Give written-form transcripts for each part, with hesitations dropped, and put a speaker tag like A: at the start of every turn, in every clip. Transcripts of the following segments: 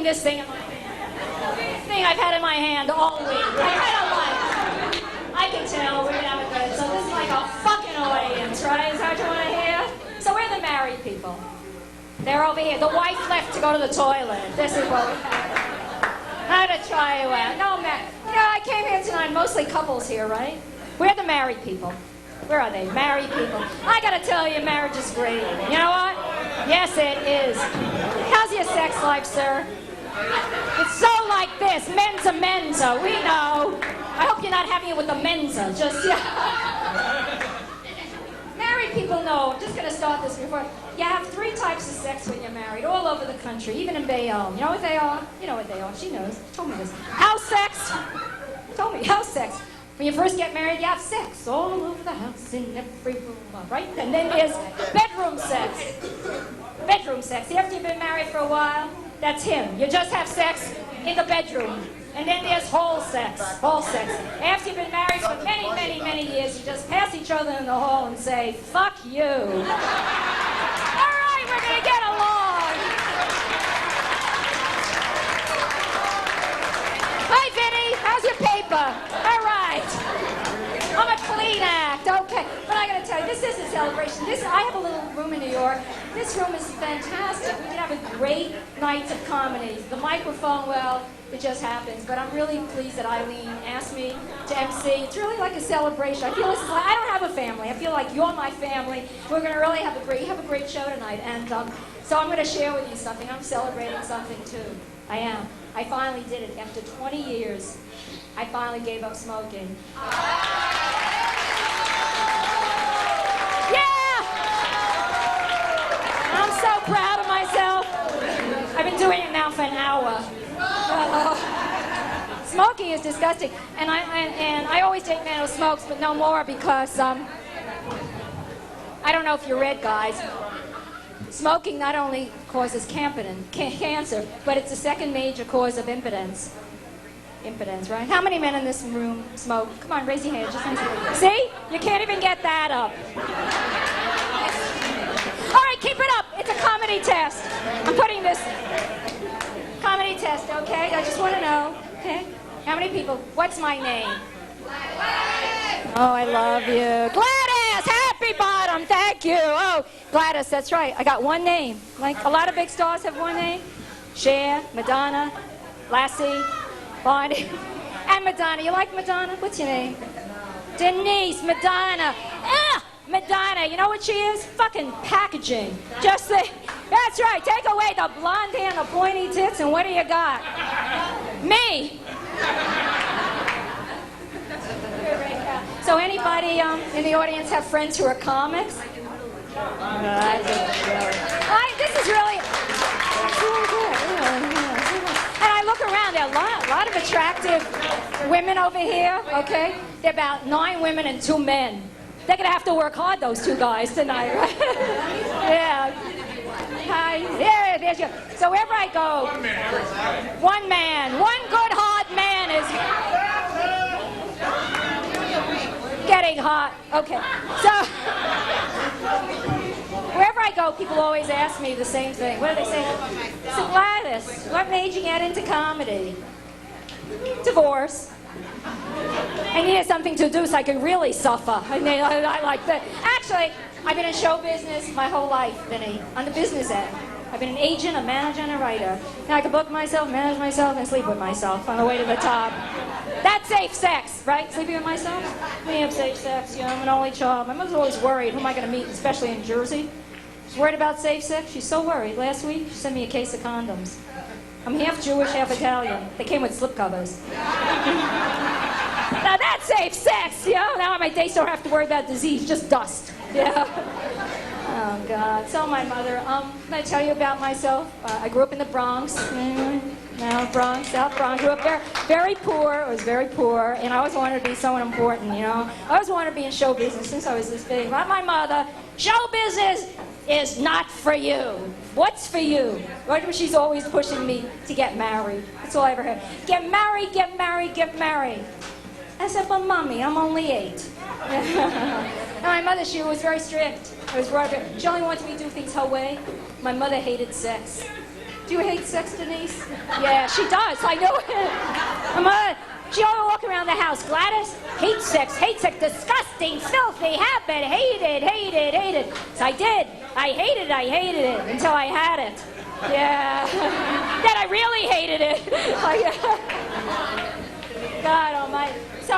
A: this thing in my hand. This thing I've had in my hand all week. I kind of like. I can tell we're gonna have a good. So this is like a fucking audience, right? Is that what you want to hear? So we're the married people. They're over here. The wife left to go to the toilet. This is what we have. How to try you out. No, man. You know, I came here tonight, mostly couples here, right? We're the married people. Where are they? Married people. I gotta tell you, marriage is great. You know what? Yes, it is. How's your sex life, sir? It's so like this. Mensa mensa. We know. I hope you're not having it with the mensa. Just, yeah. Married people know. I'm just gonna start this before. You have 3 types of sex when you're married, all over the country, even in Bayonne. You know what they are? You know what they are. She knows. She told me this. House sex. Told me. House sex. When you first get married, you have sex all over the house, in every room, right? And then there's bedroom sex. Bedroom sex. After you've been married for a while, that's him. You just have sex in the bedroom. And then there's hall sex. Hall sex. After you've been married for many, many, many years, you just pass each other in the hall and say, fuck you. All right, we're going to get along. Hi, Vinny. How's your paper? All right. I'm a clean act. Okay. But I got to tell you, this is a celebration. I have a little room in New York. This room is fantastic. We can have a great night of comedy. The microphone, well, it just happens. But I'm really pleased that Eileen asked me to MC. It's really like a celebration. I feel this is like, I don't have a family. I feel like you're my family. We're going to really have a great show tonight. And so I'm going to share with you something. I'm celebrating something too. I am. I finally did it. After 20 years, I finally gave up smoking. Yeah! I'm so proud of myself. I've been doing it now for an hour. Smoking is disgusting. And I always date men who smokes, but no more because, I don't know if you read, guys. Smoking not only causes cancer, but it's the second major cause of impotence. Impotence, right? How many men in this room smoke? Come on, raise your hand. Just see? You can't even get that up. All right, keep it up. It's a comedy test. I'm putting this comedy test, okay? I just want to know, okay? How many people? What's my name? Oh, I love you. Gladys! Happy Bottom! Thank you. Oh, Gladys, that's right. I got one name. Like a lot of big stars have one name. Cher, Madonna, Lassie, Bonnie, and Madonna. You like Madonna? What's your name? Denise, Madonna. Madonna. You know what she is? Fucking packaging. Just say, that's right. Take away the blonde hair and the pointy tits, and what do you got? Me. So anybody in the audience have friends who are comics? This is really good. And I look around, there are a lot of attractive women over here, okay? There are about 9 women and 2 men. They're going to have to work hard, those 2 guys tonight, right? Yeah. Hi. There's you. So wherever I go, one man, one good hard man is getting hot. Okay. So wherever I go, people always ask me the same thing. What do they say? So Gladys, what made you get into comedy? Divorce. I needed something to do so I could really suffer. I mean, I like that. Actually, I've been in show business my whole life, Vinny, on the business end. I've been an agent, a manager, and a writer. Now I can book myself, manage myself, and sleep with myself on the way to the top. That's safe sex, right? Sleeping with myself? We have safe sex. You know, I'm an only child. My mother's always worried. Who am I going to meet, especially in Jersey? She's worried about safe sex. She's so worried. Last week, she sent me a case of condoms. I'm half Jewish, half Italian. They came with slipcovers. Now that's safe sex, you know? Now on my dates don't have to worry about disease, just dust. Yeah. Oh, God. So my mother, can I tell you about myself? I grew up in the Bronx. No, Bronx, South Bronx. Grew up very poor. I was very poor, and I always wanted to be someone important, you know? I always wanted to be in show business since I was this big. Like my mother, show business is not for you. What's for you? Right? She's always pushing me to get married. That's all I ever heard. Get married, get married, get married. I said, but Mommy, I'm only 8. And my mother, she was very strict. I was brought up. She only wanted me to do things her way. My mother hated sex. Do you hate sex, Denise? Yeah, she does. I know it. She always walk around the house. Gladys, hate sex, disgusting, filthy habit, hate it. So I did. I hated it until I had it. Yeah. Then I really hated it. God almighty. So,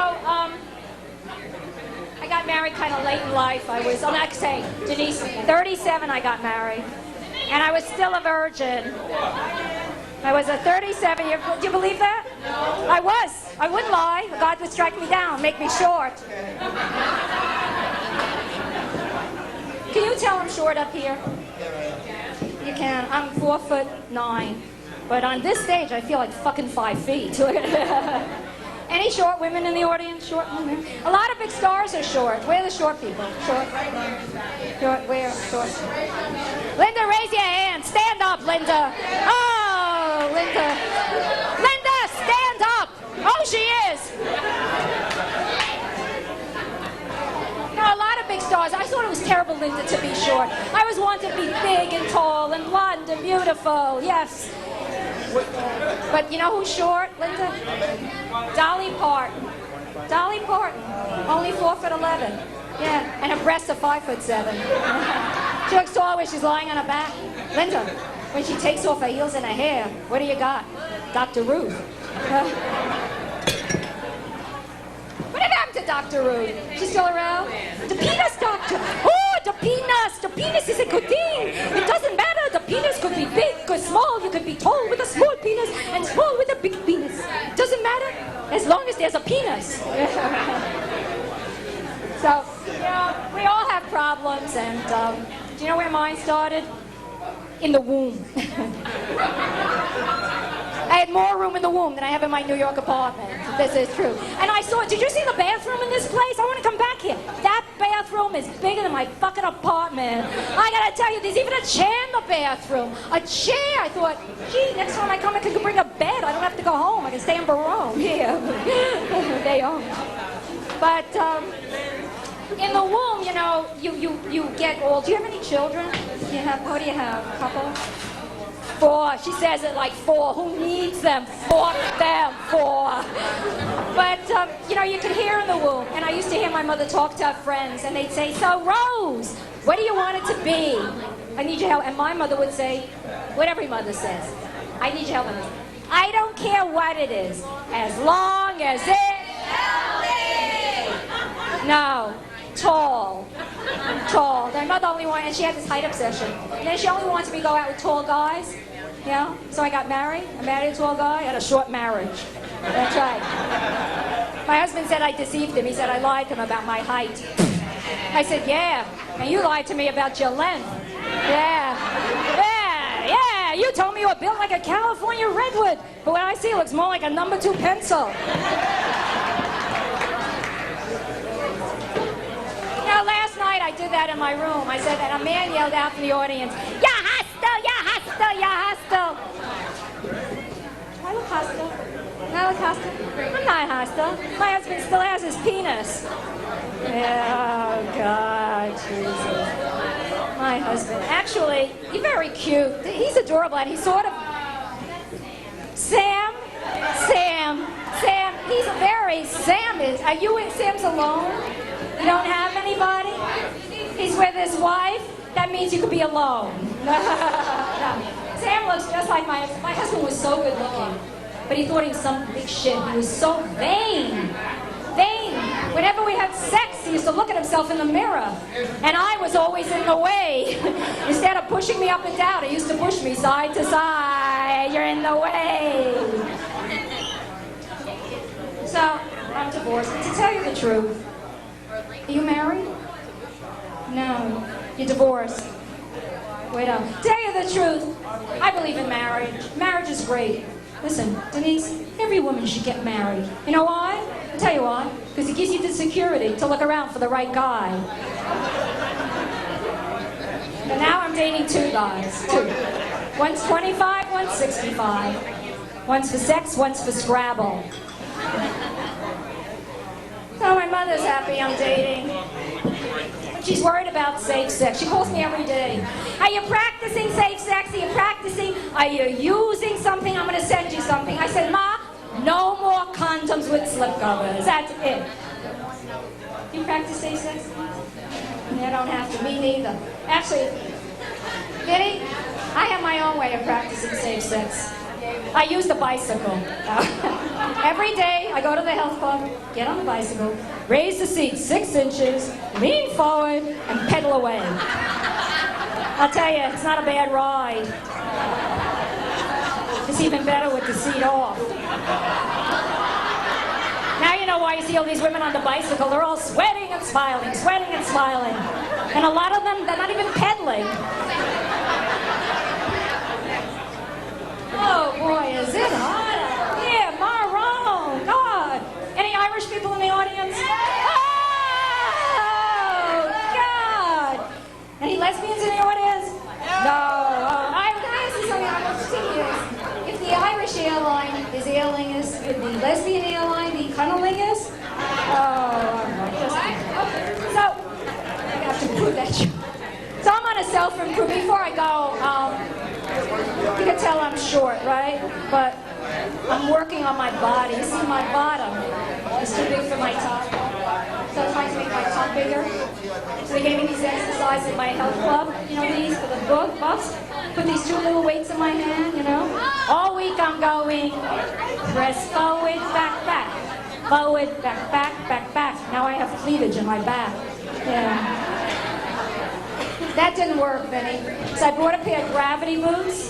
A: I got married kind of late in life. I'm not saying, Denise, 37 I got married. And I was still a virgin. I was a 37-year... Do you believe that? No. I was. I wouldn't lie. God would strike me down, make me short. Can you tell I'm short up here? You can. I'm 4'9". But on this stage, I feel like fucking 5 feet. Any short women in the audience? Short women? A lot of big stars are short. Where are the short people? Short? Short, where? Short. Linda, raise your hand. Stand up, Linda. Oh, Linda. Linda, stand up. Oh, she is. No, a lot of big stars. I thought it was terrible, Linda, to be short. I always wanted to be big and tall and blonde and beautiful. Yes. But you know who's short, Linda? Dolly Parton. Dolly Parton. Only 4'11". Yeah, and her breasts are 5'7". She looks tall when she's lying on her back. Linda, when she takes off her heels and her hair, what do you got? Dr. Ruth. What happened to Dr. Ruth? She's still around? The penis doctor. Oh, the penis. The penis is a good thing. It doesn't matter. The penis could be big or small. You could be tall with a small penis and small with a big penis. Doesn't matter as long as there's a penis. So, you know, we all have problems, and do you know where mine started? In the womb. I had more room in the womb than I have in my New York apartment. This is true. And I saw, did you see the bathroom in this place? I want to come back here. That bathroom is bigger than my fucking apartment. I gotta tell you, there's even a chair in the bathroom. A chair. I thought, gee, next time I come, I can bring a bed. I don't have to go home. I can stay in Barone. Here. They own. But, in the womb, you know, you get old. Do you have any children? What do you have? A couple? 4. She says it like 4. Who needs them? Fuck them. 4. But, you know, you can hear in the womb. And I used to hear my mother talk to her friends, and they'd say, so, Rose, what do you want it to be? I need your help. And my mother would say, what every mother says, I need your help. I don't care what it is, as long as it's healthy. No. Tall. My mother only wanted, and she had this height obsession. And then she only wanted me to go out with tall guys. You know? So I got married. I married a tall guy. I had a short marriage. That's right. My husband said I deceived him. He said I lied to him about my height. I said, yeah. And you lied to me about your length. Yeah. You told me you were built like a California redwood. But when I see it, looks more like a number 2 pencil. Last night I did that in my room. I said, and a man yelled out from the audience, "Ya hostile, ya hostile, ya hostile." Do I look hostile? Do I look hostile? I'm not hostile. My husband still has his penis. Oh, God, Jesus. My husband. Actually, he's very cute. He's adorable, and he's sort of... Sam, he's Sam is... Are you and Sam's alone? You don't have anybody? He's with his wife? That means you could be alone. No. Sam looks just like my husband was so good looking, but he thought he was some big shit. He was so vain. Whenever we had sex, he used to look at himself in the mirror, and I was always in the way. Instead of pushing me up and down, he used to push me side to side. You're in the way. So, I'm divorced. And to tell you the truth, are you married? No. You're divorced. Wait up. Tell you the truth, I believe in marriage. Marriage is great. Listen, Denise, every woman should get married. You know why? I'll tell you why. Because it gives you the security to look around for the right guy. And now I'm dating 2 guys. 2. One's 25, one's 65. One's for sex, one's for Scrabble. So my mother's happy I'm dating. She's worried about safe sex. She calls me every day. Are you practicing safe sex? Are you practicing? Are you using something? I'm going to send you something. I said, Ma, no more condoms with slipcovers. That's it. Do you practice safe sex? I don't have to. Me neither. Actually, Vinny, I have my own way of practicing safe sex. I use the bicycle. Every day I go to the health club, get on the bicycle, raise the seat 6 inches, lean forward, and pedal away. I'll tell you, it's not a bad ride. It's even better with the seat off. Now you know why you see all these women on the bicycle. They're all sweating and smiling, sweating and smiling. And a lot of them, they're not even pedaling. Oh boy, is it hot out here, Marone, God. Any Irish people in the audience? Oh, God. Any lesbians in the audience? No. I ask you something I'm interested in. If the Irish airline is airlingist, would the lesbian airline be cunnilingus? Oh, okay. So, I have to prove that. So I'm on a self-improvement. Before I go, you can tell I'm short, right? But I'm working on my body. You see my bottom is too big for my top. So I'm trying to make my top bigger. So they gave me these exercises at my health club. You know these for the buffs? Put these 2 little weights in my hand, you know? All week I'm going press forward, back, back. Forward, back, back, back, back. Now I have cleavage in my back. Yeah. That didn't work, Vinny. So I brought a pair of gravity boots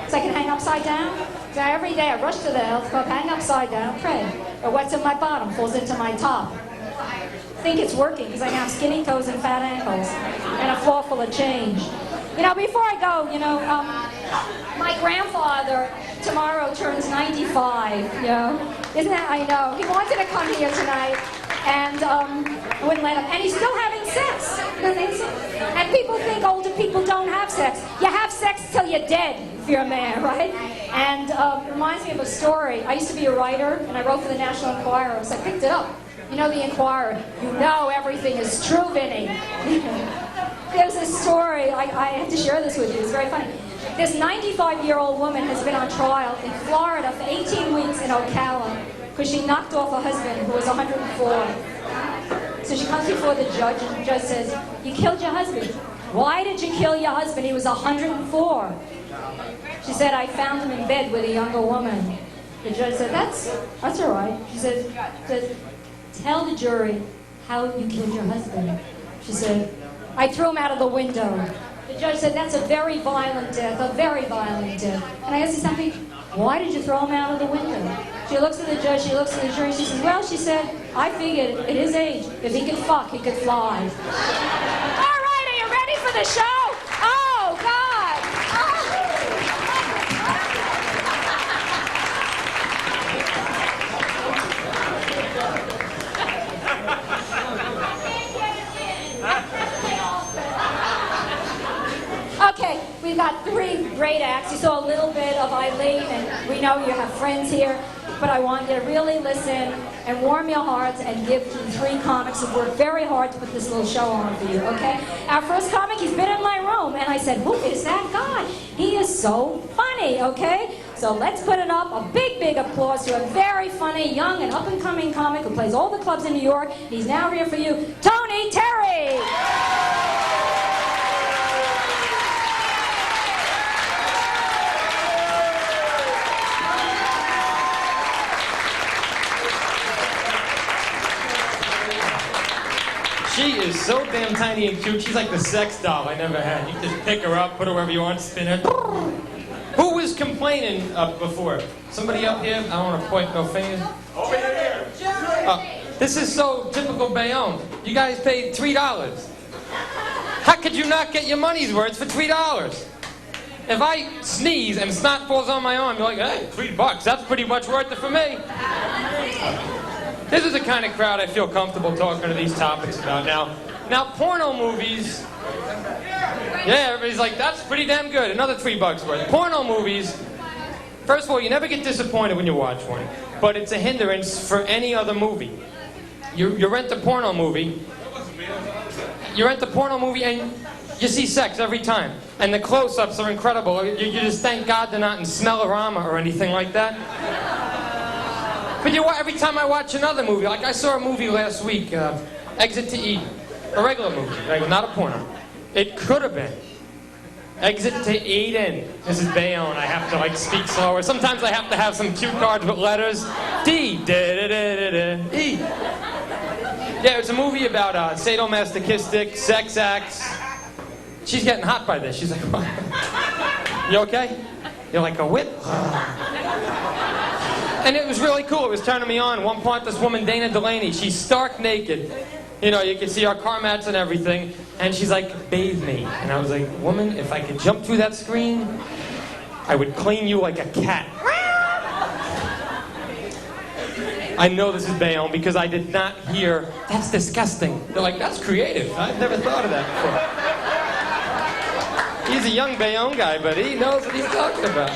A: so I can hang upside down. So every day I rush to the health club, hang upside down, pray. Or what's in my bottom falls into my top. I think it's working because I have skinny toes and fat ankles and a floor full of change. You know, before I go, you know, my grandfather tomorrow turns 95, you know. Isn't that, I know. He wanted to come here tonight. And I wouldn't let him. And he's still having sex. And people think older people don't have sex. You have sex till you're dead, if you're a man, right? And it reminds me of a story. I used to be a writer, and I wrote for the National Enquirer, so I picked it up. You know the Enquirer. You know everything is true, Vinny. There's a story. I have to share this with you. It's very funny. This 95-year-old woman has been on trial in Florida for 18 weeks in Ocala, because she knocked off her husband, who was 104. So she comes before the judge, and the judge says, you killed your husband. Why did you kill your husband? He was 104. She said, I found him in bed with a younger woman. The judge said, that's all right. She said, tell the jury how you killed your husband. She said, I threw him out of the window. The judge said, that's a very violent death, a very violent death. And I asked her something, why did you throw him out of the window? She looks at the judge, she looks at the jury, she says, well, she said, I figured at his age, if he could fuck, he could fly. All right, are you ready for the show? Oh, God. Okay, we've got 3 great acts. You saw a little bit of Eileen, and we know you have friends here, but I want you to really listen and warm your hearts and give to the 3 comics who worked very hard to put this little show on for you, okay? Our first comic, he's been in my room, and I said, who is that guy? He is so funny, okay? So let's put it up, a big, big applause to a very funny, young, and up-and-coming comic who plays all the clubs in New York. He's now here for you, Tony Terry!
B: She is so damn tiny and cute. She's like the sex doll I never had. You just pick her up, put her wherever you want, spin her. Who was complaining before? Somebody up here? I don't want to point no fingers.
C: Over here.
B: This is so typical Bayonne. You guys paid $3. How could you not get your money's worth for $3? If I sneeze and snot falls on my arm, you're like, hey, $3. That's pretty much worth it for me. This is the kind of crowd I feel comfortable talking to these topics about now. Now, porno movies, yeah, everybody's like, that's pretty damn good. Another $3 worth. Porno movies, first of all, you never get disappointed when you watch one, but it's a hindrance for any other movie. You rent a porno movie, you rent a porno movie and you see sex every time. And the close-ups are incredible. You just thank God they're not in smell-o-rama or anything like that. But every time I watch another movie, like I saw a movie last week, Exit to Eden. A regular movie, right? Not a porno. It could have been. Exit to Eden. This is Bayonne. I have to like speak slower. Sometimes I have to have some cue cards with letters. D. E. Yeah, it's a movie about sadomasochistic sex acts. She's getting hot by this. She's like, what? You okay? You're like, a whip? And it was really cool. It was turning me on. One point, this woman, Dana Delaney, she's stark naked. You know, you can see our car mats and everything. And she's like, bathe me. And I was like, woman, if I could jump through that screen, I would clean you like a cat. I know this is Bayonne because I did not hear, that's disgusting. They're like, that's creative. I've never thought of that before. He's a young Bayonne guy, but he knows what he's talking about.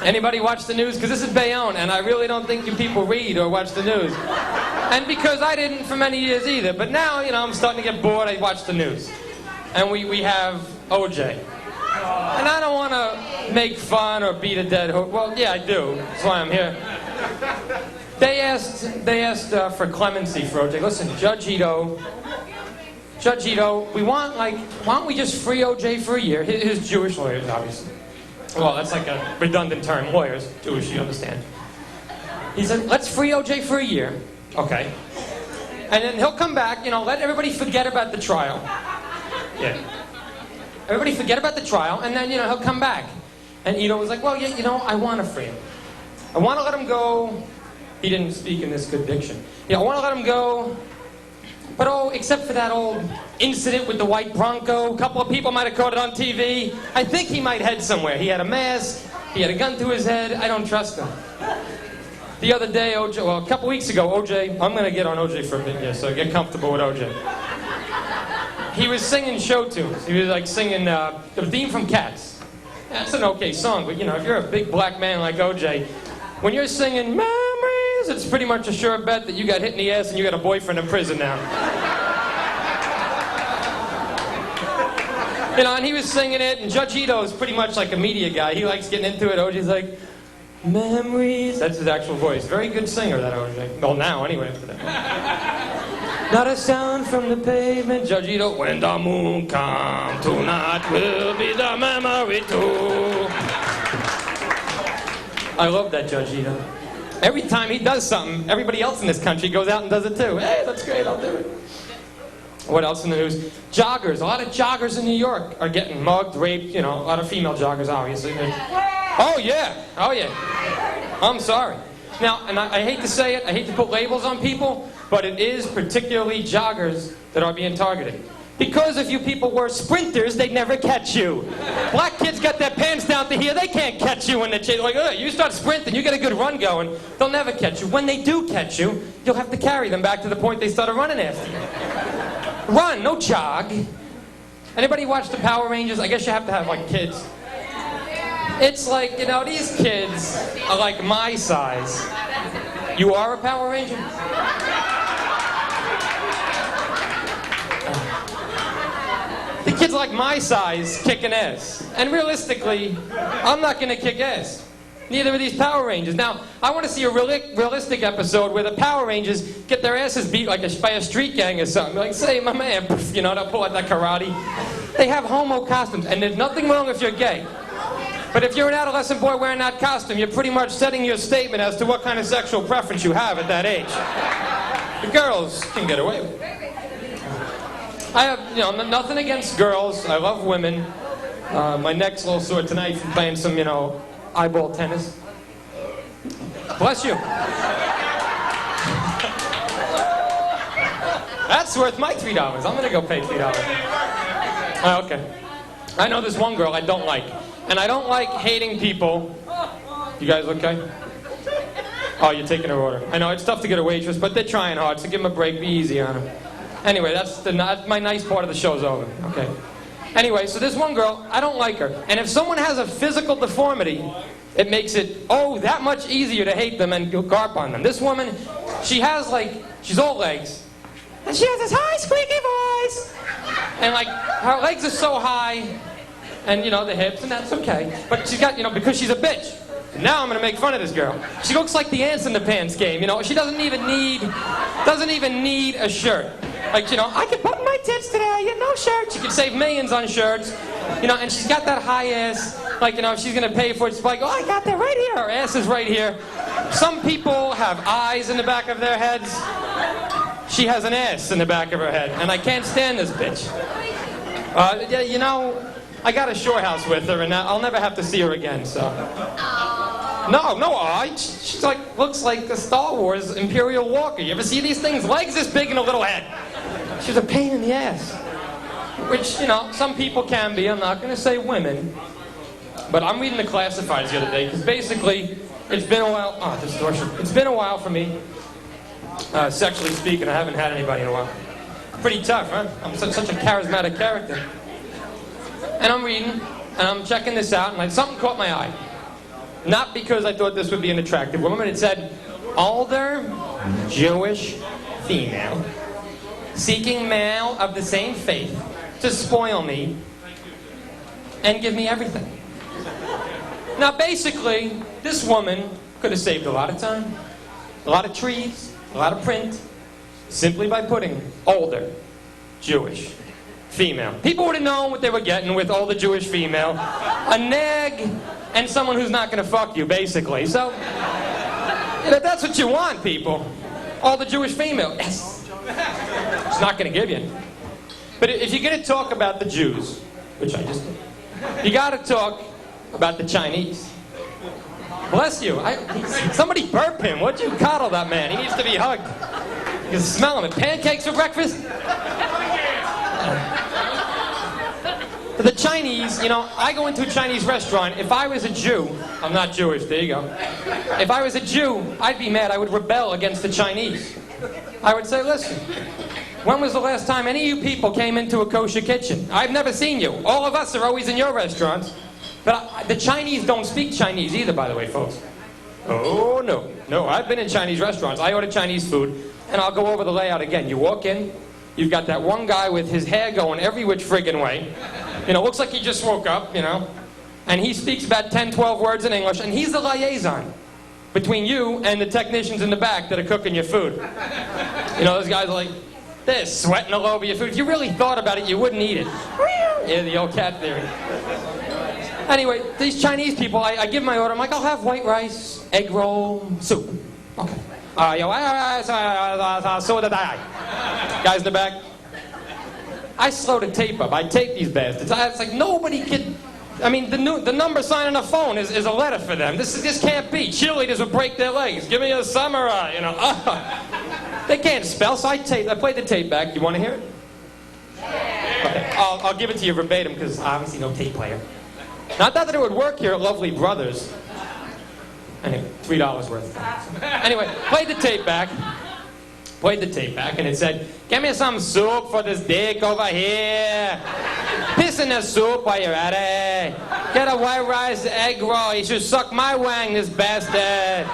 B: Anybody watch the news? Because this is Bayonne, and I really don't think you people read or watch the news. And because I didn't for many years either. But now, you know, I'm starting to get bored. I watch the news. And we have OJ. And I don't want to make fun or beat a dead horse. Well, yeah, I do. That's why I'm here. They asked for clemency for OJ. Listen, Judge Ito, why don't we just free OJ for a year? His Jewish lawyers, obviously. Well, that's like a redundant term. Lawyers, Jewish, you understand. He said, let's free OJ for a year. Okay. And then he'll come back, you know, let everybody forget about the trial. Yeah. Everybody forget about the trial, and then, you know, he'll come back. And Ito was like, well, yeah, you know, I want to free him. I want to let him go. He didn't speak in this good diction. Yeah, I want to let him go. But except for that old incident with the white Bronco, a couple of people might have caught it on TV. I think he might head somewhere. He had a mask. He had a gun to his head. I don't trust him. The other day, OJ, well, a couple weeks ago, OJ, I'm going to get on OJ for a bit here, so get comfortable with OJ. He was singing show tunes. He was like singing the theme from Cats. That's an okay song, but you know, if you're a big black man like OJ, when you're singing Memories, it's pretty much a sure bet that you got hit in the ass and you got a boyfriend in prison now. You know, and he was singing it, and Judge Ito is pretty much like a media guy. He likes getting into it. OJ's like, Memories. That's his actual voice. Very good singer, that OJ. Well, now, anyway, after that. Not a sound from the pavement. Judge Ito, when the moon comes tonight will be the memory too. I love that Judge Ito. Every time he does something, everybody else in this country goes out and does it too. Hey, that's great, I'll do it. What else in the news? Joggers. A lot of joggers in New York are getting mugged, raped, you know, a lot of female joggers, obviously. Oh, yeah. Oh, yeah. I'm sorry. Now, and I hate to say it, I hate to put labels on people, but it is particularly joggers that are being targeted. Because if you people were sprinters, they'd never catch you. Black kids got their pants down to here, they can't catch you when they're like, you start sprinting, you get a good run going, they'll never catch you. When they do catch you, you'll have to carry them back to the point they started running after you. Run, no jog. Anybody watch the Power Rangers? I guess you have to have, like, kids. It's like, you know, these kids are like my size. You are a Power Ranger? The kids like my size kicking ass. And realistically, I'm not going to kick ass. Neither of these Power Rangers. Now, I want to see a realistic episode where the Power Rangers get their asses beat like by a street gang or something. Like, say, my man, you know, they'll pull out that karate. They have homo costumes, and there's nothing wrong if you're gay. But if you're an adolescent boy wearing that costume, you're pretty much setting your statement as to what kind of sexual preference you have at that age. The girls can get away with it. I have, you know, nothing against girls. I love women. My neck's a little sore tonight from playing some, you know, eyeball tennis. Bless you. That's worth my $3. I'm going to go pay $3. Okay. I know there's one girl I don't like. And I don't like hating people. You guys okay? Oh, you're taking her order. I know, it's tough to get a waitress, but they're trying hard, so give them a break. Be easy on them. Anyway, that's my nice part of the show's over. Okay. Anyway, so this one girl, I don't like her. And if someone has a physical deformity, it makes it, that much easier to hate them and garp on them. This woman, she's all legs. And she has this high, squeaky voice. guys. And like, her legs are so high, and you know, the hips, and that's okay. But she's got, you know, because she's a bitch. Now I'm gonna make fun of this girl. She looks like the ants in the pants game, you know. She doesn't even need a shirt. Like, you know, I can button my tits today, you know, no shirt. She could save millions on shirts, you know, and she's got that high ass, like, you know, if she's gonna pay for it, she's like, oh, I got that right here. Her ass is right here. Some people have eyes in the back of their heads. She has an ass in the back of her head, and I can't stand this bitch. Yeah, you know, I got a shore house with her, and I'll never have to see her again, so. No, she's like, looks like a Star Wars Imperial Walker. You ever see these things? Legs this big and a little head. She's a pain in the ass. Which, you know, some people can be. I'm not going to say women. But I'm reading the classifieds the other day, because basically, it's been a while. Oh, distortion. It's been a while for me. Sexually speaking, I haven't had anybody in a while. Pretty tough, huh? I'm such a charismatic character. And I'm reading, and I'm checking this out, and like, something caught my eye. Not because I thought this would be an attractive woman. It said, older Jewish female seeking male of the same faith to spoil me and give me everything. Now basically, this woman could have saved a lot of time, a lot of trees, a lot of print, simply by putting older Jewish female. People would have known what they were getting with older Jewish female. A neg and someone who's not going to fuck you, basically. So, that's what you want, people. All the Jewish female. Yes. It's not going to give you. But if you're going to talk about the Jews, which I just did, you got to talk about the Chinese. Bless you. Somebody burp him. What'd you coddle that man? He needs to be hugged. You can smell him. Pancakes for breakfast? The Chinese, you know, I go into a Chinese restaurant. If I was a Jew, I'm not Jewish, there you go. If I was a Jew, I'd be mad. I would rebel against the Chinese. I would say, listen, when was the last time any of you people came into a kosher kitchen? I've never seen you. All of us are always in your restaurants. But the Chinese don't speak Chinese either, by the way, folks. Oh, no. No, I've been in Chinese restaurants. I order Chinese food, and I'll go over the layout again. You walk in, you've got that one guy with his hair going every which friggin' way. You know, looks like he just woke up, you know. And he speaks about 10, 12 words in English, and he's the liaison between you and the technicians in the back that are cooking your food. You know, those guys are like, they're sweating all over your food. If you really thought about it, you wouldn't eat it. Yeah, the old cat theory. Anyway, these Chinese people, I give my order. I'm like, I'll have white rice, egg roll, soup. Okay. So did I. Guys in the back. I slow the tape up. I tape these bastards. It's like nobody can. I mean, the number sign on the phone is a letter for them. This can't be. Cheerleaders would break their legs. Give me a samurai, you know. They can't spell, so I played the tape back. You want to hear it? Okay. I'll give it to you verbatim because obviously no tape player. Not that it would work here at Lovely Brothers. Anyway, $3 worth. Anyway, played the tape back, and it said, "Give me some soup for this dick over here. Piss in the soup while you're at it. Get a white rice egg roll. He should suck my wang, this bastard."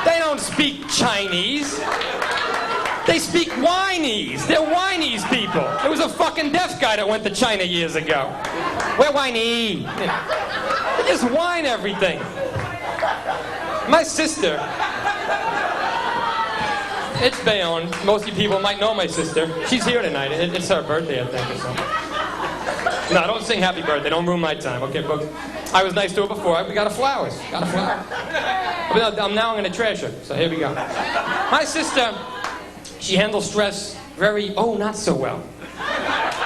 B: They don't speak Chinese. They speak Chinese. They're Chinese people. There was a fucking deaf guy that went to China years ago. We're Chinese. They just whine everything. My sister, it's Bayonne. Most of you people might know my sister. She's here tonight. It's her birthday, I think, or something. No, don't sing happy birthday. Don't ruin my time. Okay, folks. I was nice to her before. We got her flowers. Got a flower. Now I'm going to trash her. So here we go. My sister, she handles stress not so well.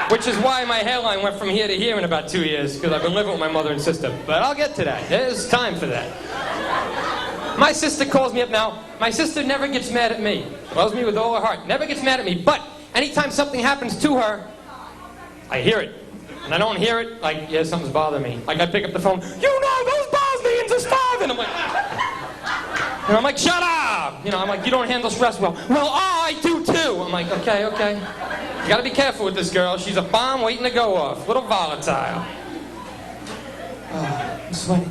B: Which is why my hairline went from here to here in about 2 years, because I've been living with my mother and sister. But I'll get to that. There's time for that. My sister calls me up now. My sister never gets mad at me. Loves me with all her heart. Never gets mad at me. But anytime something happens to her, I hear it. And I don't hear it like, yeah, something's bothering me. Like I pick up the phone, you know those Bosnians are starving. I'm like, shut up. You know, I'm like, you don't handle stress well. Well, I do too. I'm like, okay. You gotta be careful with this girl. She's a bomb waiting to go off. A little volatile. Oh, I'm sweating.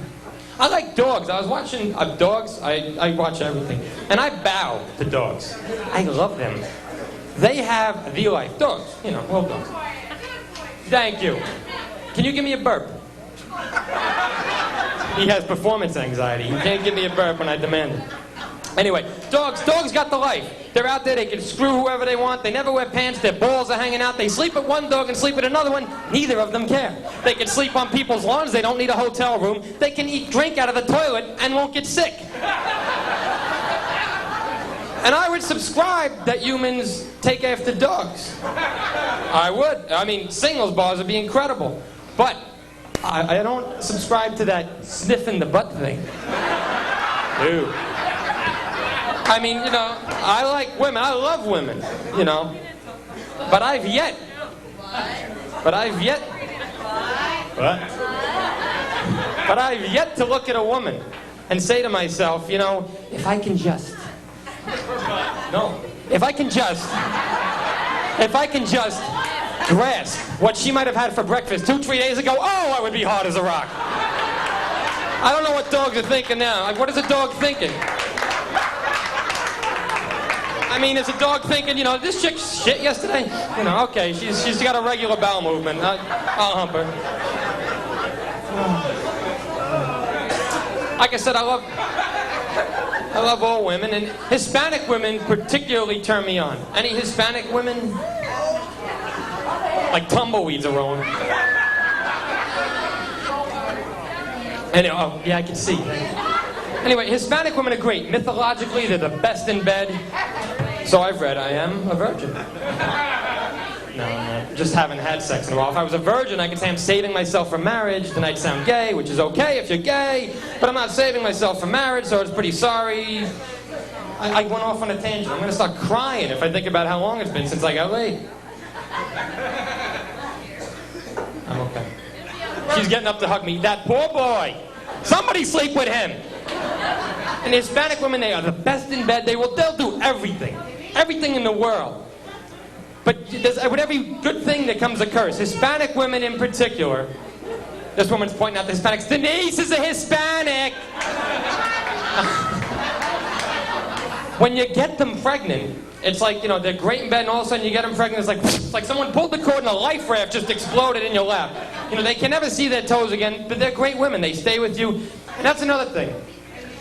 B: I like dogs. I was watching dogs. I watch everything. And I bow to dogs. I love them. They have the life. Dogs, you know, well done. Thank you. Can you give me a burp? He has performance anxiety. He can't give me a burp when I demand it. Anyway, dogs got the life. They're out there, they can screw whoever they want. They never wear pants, their balls are hanging out. They sleep with one dog and sleep with another one. Neither of them care. They can sleep on people's lawns, they don't need a hotel room. They can eat drink out of the toilet and won't get sick. And I would subscribe that humans take after dogs. I would. I mean, singles bars would be incredible. But I don't subscribe to that sniffing the butt thing. Ew. I mean, you know, I like women. I love women, you know. But I've yet to look at a woman and say to myself, you know, if I can just grasp what she might have had for breakfast 2-3 days ago, oh, I would be hard as a rock. I don't know what dogs are thinking now. Like, what is a dog thinking? I mean, is a dog thinking, you know, this chick shit yesterday? You know, okay, she's got a regular bowel movement. I'll hump her. Like I said, I love all women, and Hispanic women particularly turn me on. Any Hispanic women? Like tumbleweeds are rolling. Anyway, oh, yeah, I can see. Anyway, Hispanic women are great. Mythologically, they're the best in bed. So I've read, I am a virgin. No, I'm not. Just haven't had sex in a while. If I was a virgin, I could say I'm saving myself for marriage. Then I'd sound gay, which is okay if you're gay. But I'm not saving myself for marriage, so it's pretty sorry. I went off on a tangent. I'm going to start crying if I think about how long it's been since I got laid. I'm okay. She's getting up to hug me. That poor boy. Somebody sleep with him. And Hispanic women, they are the best in bed. They'll do everything. Everything in the world. But with every good thing there comes a curse. Hispanic women in particular. This woman's pointing out the Hispanics. Denise is a Hispanic! When you get them pregnant, it's like, you know, they're great in bed and all of a sudden you get them pregnant, it's like someone pulled the cord and a life raft just exploded in your lap. You know, they can never see their toes again, but they're great women. They stay with you. And that's another thing.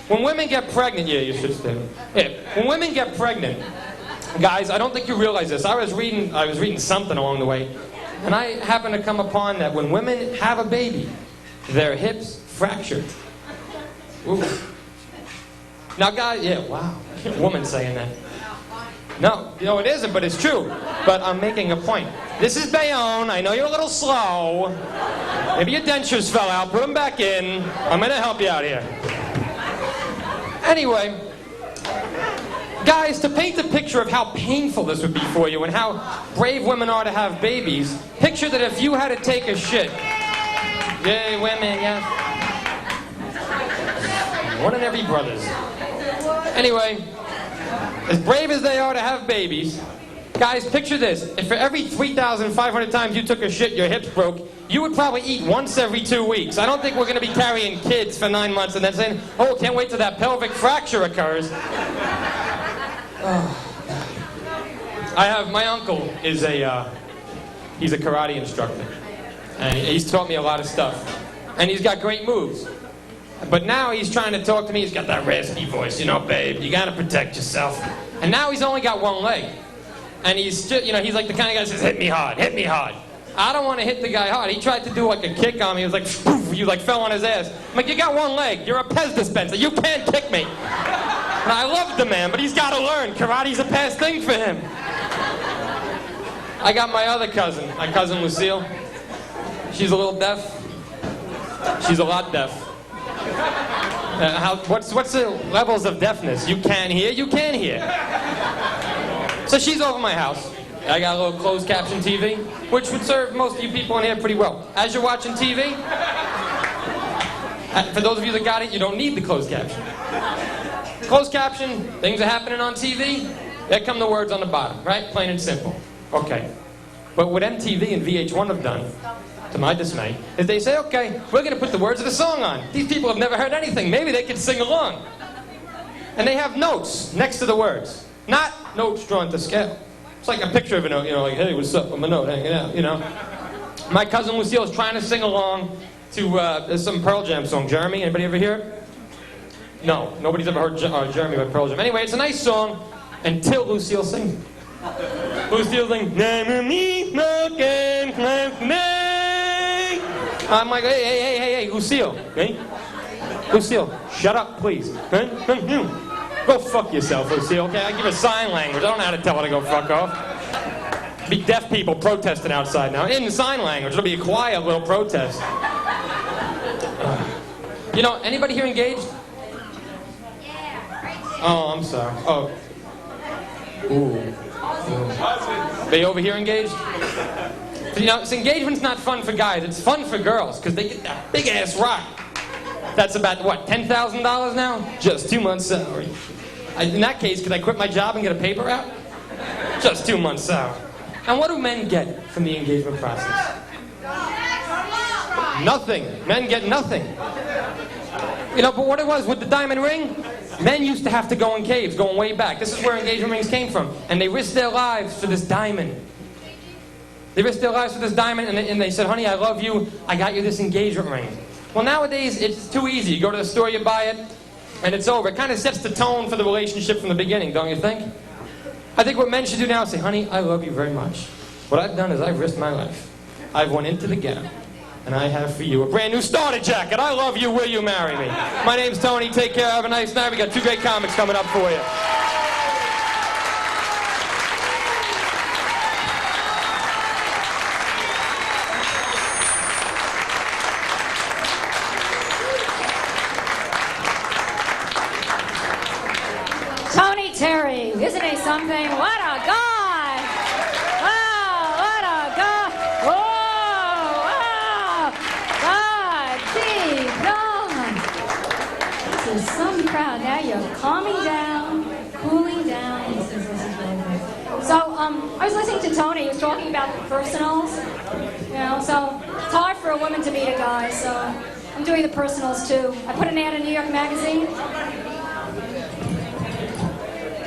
B: When women get pregnant, yeah, you should stay. Yeah. When women get pregnant, guys, I don't think you realize this. I was reading something along the way, and I happened to come upon that when women have a baby, their hips fracture. Ooh. Now, guys, yeah, wow. Woman saying that. No, you know, it isn't, but it's true. But I'm making a point. This is Bayonne. I know you're a little slow. Maybe your dentures fell out. Put them back in. I'm going to help you out here. Anyway, guys, to paint the picture of how painful this would be for you and how brave women are to have babies, picture that if you had to take a shit. Yay, women, yes. One in every brothers. Anyway, as brave as they are to have babies, guys, picture this. If for every 3,500 times you took a shit, your hips broke, you would probably eat once every 2 weeks. I don't think we're going to be carrying kids for 9 months and then saying, oh, can't wait till that pelvic fracture occurs. My uncle is he's a karate instructor. And he's taught me a lot of stuff. And he's got great moves. But now he's trying to talk to me. He's got that raspy voice. You know, babe, you got to protect yourself. And now he's only got one leg. And he's just, you know, he's like the kind of guy that says, hit me hard, hit me hard. I don't want to hit the guy hard. He tried to do like a kick on me. He was like, poof, you like fell on his ass. I'm like, you got one leg. You're a Pez dispenser. You can't kick me. And I love the man, but he's got to learn. Karate's a past thing for him. I got my other cousin, my cousin Lucille. She's a little deaf. She's a lot deaf. What's the levels of deafness? You can't hear, you can hear. So she's over my house. I got a little closed caption TV, which would serve most of you people in here pretty well. As you're watching TV, for those of you that got it, you don't need the closed caption. Closed caption, things are happening on TV, there come the words on the bottom, right? Plain and simple. Okay. But what MTV and VH1 have done, to my dismay, is they say, okay, we're going to put the words of the song on. These people have never heard anything. Maybe they can sing along. And they have notes next to the words. Not notes drawn to scale. It's like a picture of a note, you know, like, hey, what's up? I'm a note hanging out, you know. My cousin Lucille is trying to sing along to some Pearl Jam song. Jeremy, anybody ever hear it? No, nobody's ever heard Jeremy by Pearl Jam. Anyway, it's a nice song until Lucille sings. Lucille sings, I'm like, hey, Lucille. Hey? Lucille, shut up, please. Go fuck yourself, Lucille, okay? I give her sign language. I don't know how to tell her to go fuck off. Be deaf people protesting outside now. In sign language, it'll be a quiet little protest. You know, anybody here engaged? Oh, I'm sorry. Oh. Ooh. They over here engaged? You know, engagement's not fun for guys. It's fun for girls, because they get that big-ass rock. That's about, what, $10,000 now? Just 2 months' salary. In that case, could I quit my job and get a paper route? Just 2 months' salary. And what do men get from the engagement process? Nothing. Men get nothing. You know, but what it was with the diamond ring, men used to have to go in caves, going way back. This is where engagement rings came from. And they risked their lives for this diamond. They risked their lives for this diamond, and they said, honey, I love you. I got you this engagement ring. Well, nowadays, it's too easy. You go to the store, you buy it, and it's over. It kind of sets the tone for the relationship from the beginning, don't you think? I think what men should do now is say, honey, I love you very much. What I've done is I've risked my life. I've went into the ghetto, and I have for you a brand new starter jacket. I love you. Will you marry me? My name's Tony. Take care. Have a nice night. We got 2 great comics coming up for you.
A: Tony Terry, isn't he something? What a guy! Wow, what a guy! Whoa, wow! God, gee, God! This is some crowd. Now you're calming down, cooling down. This is really good. So, I was listening to Tony. He was talking about personals. You know, so it's hard for a woman to meet a guy. So I'm doing the personals too. I put an ad in New York Magazine.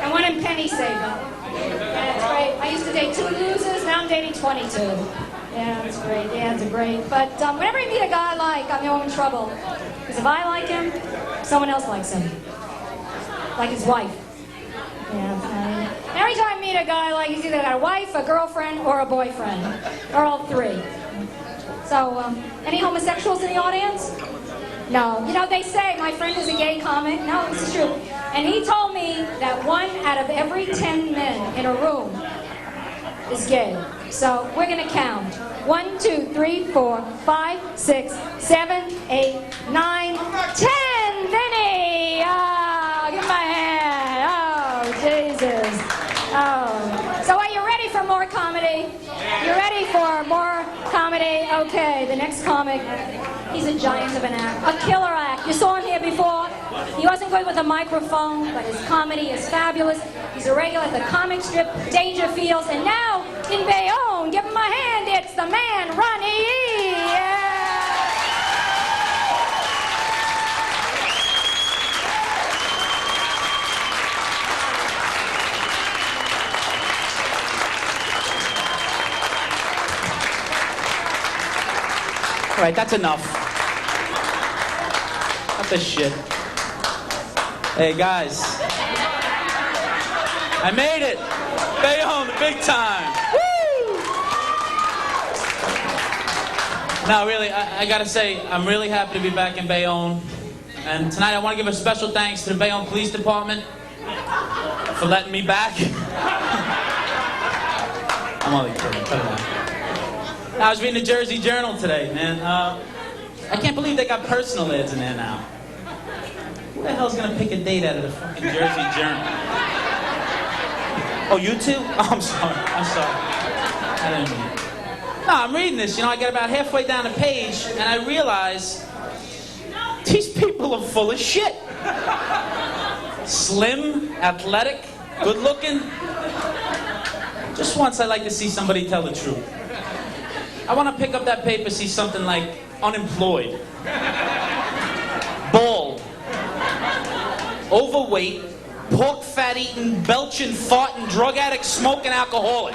A: And one in Penny Saver. Yeah, it's great. I used to date 2 losers, now I'm dating 22. Yeah, it's great. The ads are great. But whenever you meet a guy I like, I know I'm in trouble. Because if I like him, someone else likes him. Like his wife. Yeah. Every time I meet a guy I like, he's either got a wife, a girlfriend, or a boyfriend. Or all 3. So, any homosexuals in the audience? No. You know, they say, my friend is a gay comic. No, this is true. And he told me that 1 out of every 10 men in a room is gay. So we're going to count. 1, 2, 3, 4, 5, 6, 7, 8, 9, 10. Vinny! Oh, give him my hand. Oh, Jesus. Oh. So are you ready for more comedy? You ready for more comedy? Okay, the next comic. He's a giant of an act. A killer act. You saw him here before. He wasn't good with a microphone, but his comedy is fabulous. He's a regular at the comic strip, Danger Fields, and now in Bayonne. Give him a hand. It's the man, Ronnie E. Yeah.
C: All right, that's enough. Not this shit. Hey, guys. I made it. Bayonne, the big time. Woo! Now, really, I gotta say, I'm really happy to be back in Bayonne. And tonight I want to give a special thanks to the Bayonne Police Department for letting me back. I'm only kidding. Cut it out. I was reading the Jersey Journal today, man. I can't believe they got personal ads in there now. Who the hell's gonna pick a date out of the fucking Jersey Journal? Oh, you too? Oh, I'm sorry. I didn't mean it. No, I'm reading this. You know, I get about halfway down the page, and I realize these people are full of shit. Slim, athletic, good-looking. Just once, I like to see somebody tell the truth. I want to pick up that paper, see something like unemployed, bald, overweight, pork fat eating, belching, farting, drug addict, smoking alcoholic.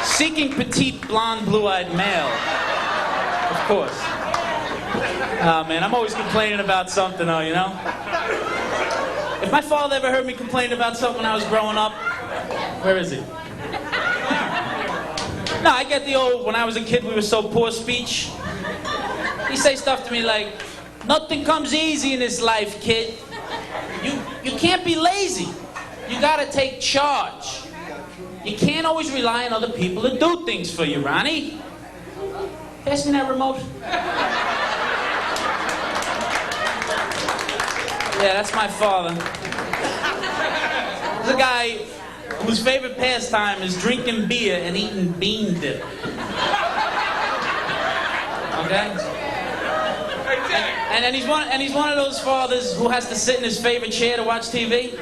C: Seeking petite, blonde, blue-eyed male. Of course. Oh, man, I'm always complaining about something, though, you know? If my father ever heard me complain about something when I was growing up, where is he? No, I get the old, when I was a kid, we were so poor speech. He say stuff to me like, nothing comes easy in this life, kid. You can't be lazy. You gotta take charge. You can't always rely on other people to do things for you, Ronnie. Pass me that remote. Yeah, that's my father. There's a guy whose favorite pastime is drinking beer and eating bean dip. Okay? And he's one of those fathers who has to sit in his favorite chair to watch TV.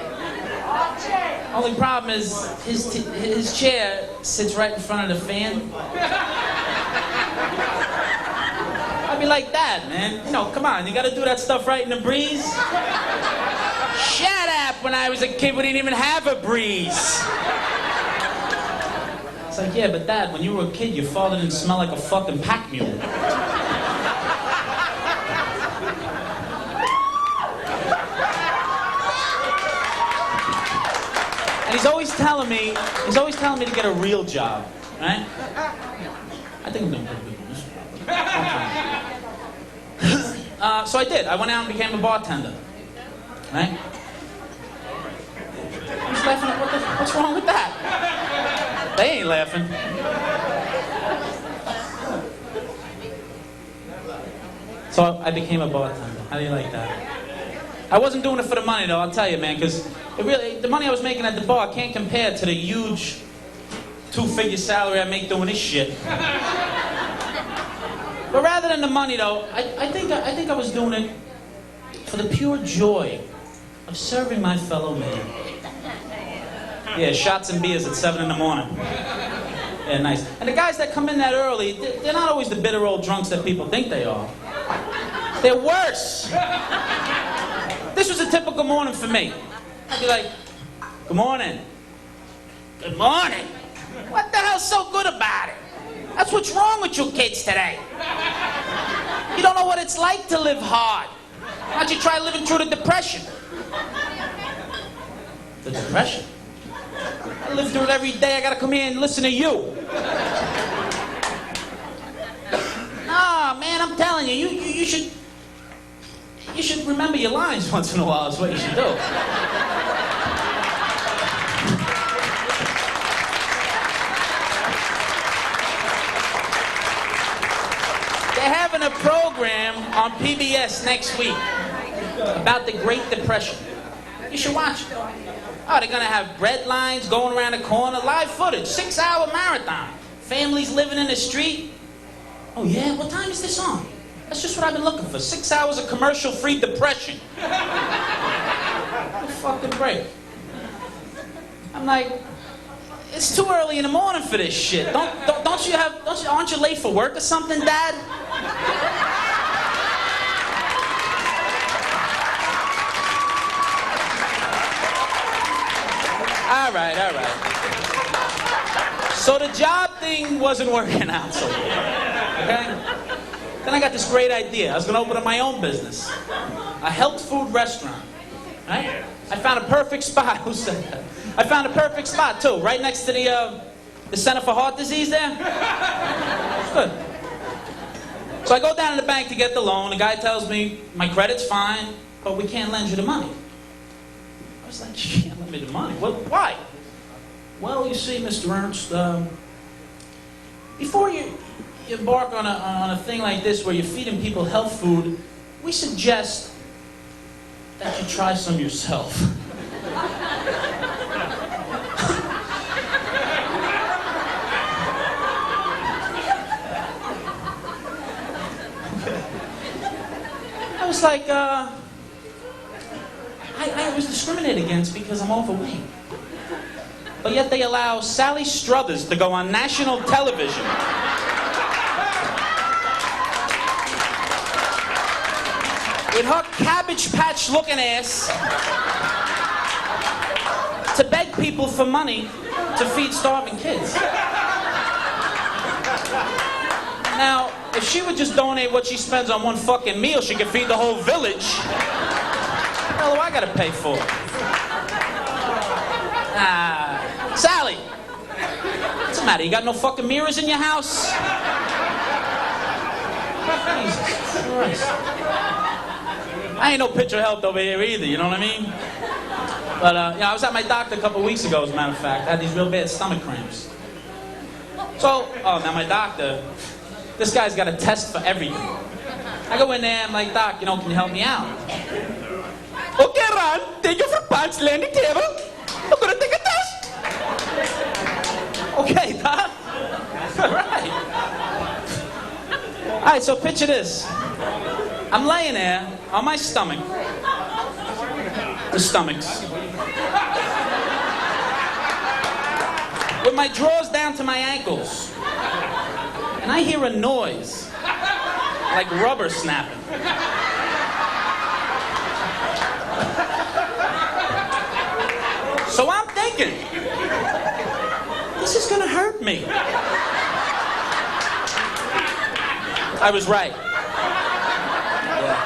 C: Only problem is his chair sits right in front of the fan. I'd be like that, man. You know, come on, you gotta do that stuff right in the breeze. Shut up! When I was a kid, we didn't even have a breeze. It's like, yeah, but Dad, when you were a kid, your father didn't smell like a fucking pack mule. And he's always telling me to get a real job, right? I think I'm doing pretty good in this job. So I did. I went out and became a bartender, right? Who's laughing at what's wrong with that? They ain't laughing. So I became a bartender. How do you like that? I wasn't doing it for the money, though, I'll tell you, man, because the money I was making at the bar can't compare to the huge 2-figure salary I make doing this shit. But rather than the money, though, I think I was doing it for the pure joy of serving my fellow man. Yeah, shots and beers at 7 in the morning. Yeah, nice. And the guys that come in that early, they're not always the bitter old drunks that people think they are. They're worse. This was a typical morning for me. I'd be like, good morning. Good morning. What the hell's so good about it? That's what's wrong with you kids today. You don't know what it's like to live hard. Why don't you try living through the depression? The depression? I live through it every day. I gotta come here and listen to you. Nah, man, I'm telling you, you should remember your lines once in a while is what you should do. They're having a program on PBS next week about the Great Depression. You should watch it. Oh, they're gonna have bread lines going around the corner, live footage, 6-hour marathon. Families living in the street. Oh yeah, what time is this on? That's just what I've been looking for. 6 hours of commercial-free depression. What a fucking break. I'm like, it's too early in the morning for this shit. Aren't you late for work or something, Dad? All right. So the job thing wasn't working out so well, okay? Then I got this great idea. I was going to open up my own business. A health food restaurant, right? I found a perfect spot. Who said that? I found a perfect spot, too, right next to the Center for Heart Disease there. It's good. So I go down to the bank to get the loan. The guy tells me, my credit's fine, but we can't lend you the money. I was like, you can't lend me the money? Well, why? Well, you see, Mr. Ernst, before you embark on a thing like this where you're feeding people health food, we suggest that you try some yourself. I was like, I was discriminated against because I'm overweight. But yet they allow Sally Struthers to go on national television with her Cabbage Patch looking ass to beg people for money to feed starving kids. Now, if she would just donate what she spends on one fucking meal, she could feed the whole village. What the hell do I gotta pay for? Sally, what's the matter? You got no fucking mirrors in your house? Jesus Christ. I ain't no picture help over here either, you know what I mean? But, I was at my doctor a couple weeks ago, as a matter of fact. I had these real bad stomach cramps. So, now my doctor, this guy's got a test for everything. I go in there, I'm like, Doc, can you help me out? Okay, Ron, take your front pants, lay on the table. I'm gonna take a test. Okay, Doc. All right. All right, so picture this. I'm laying there on my stomach. The stomachs. With my drawers down to my ankles. And I hear a noise. Like rubber snapping. So I'm thinking, this is gonna hurt me. I was right. Yeah.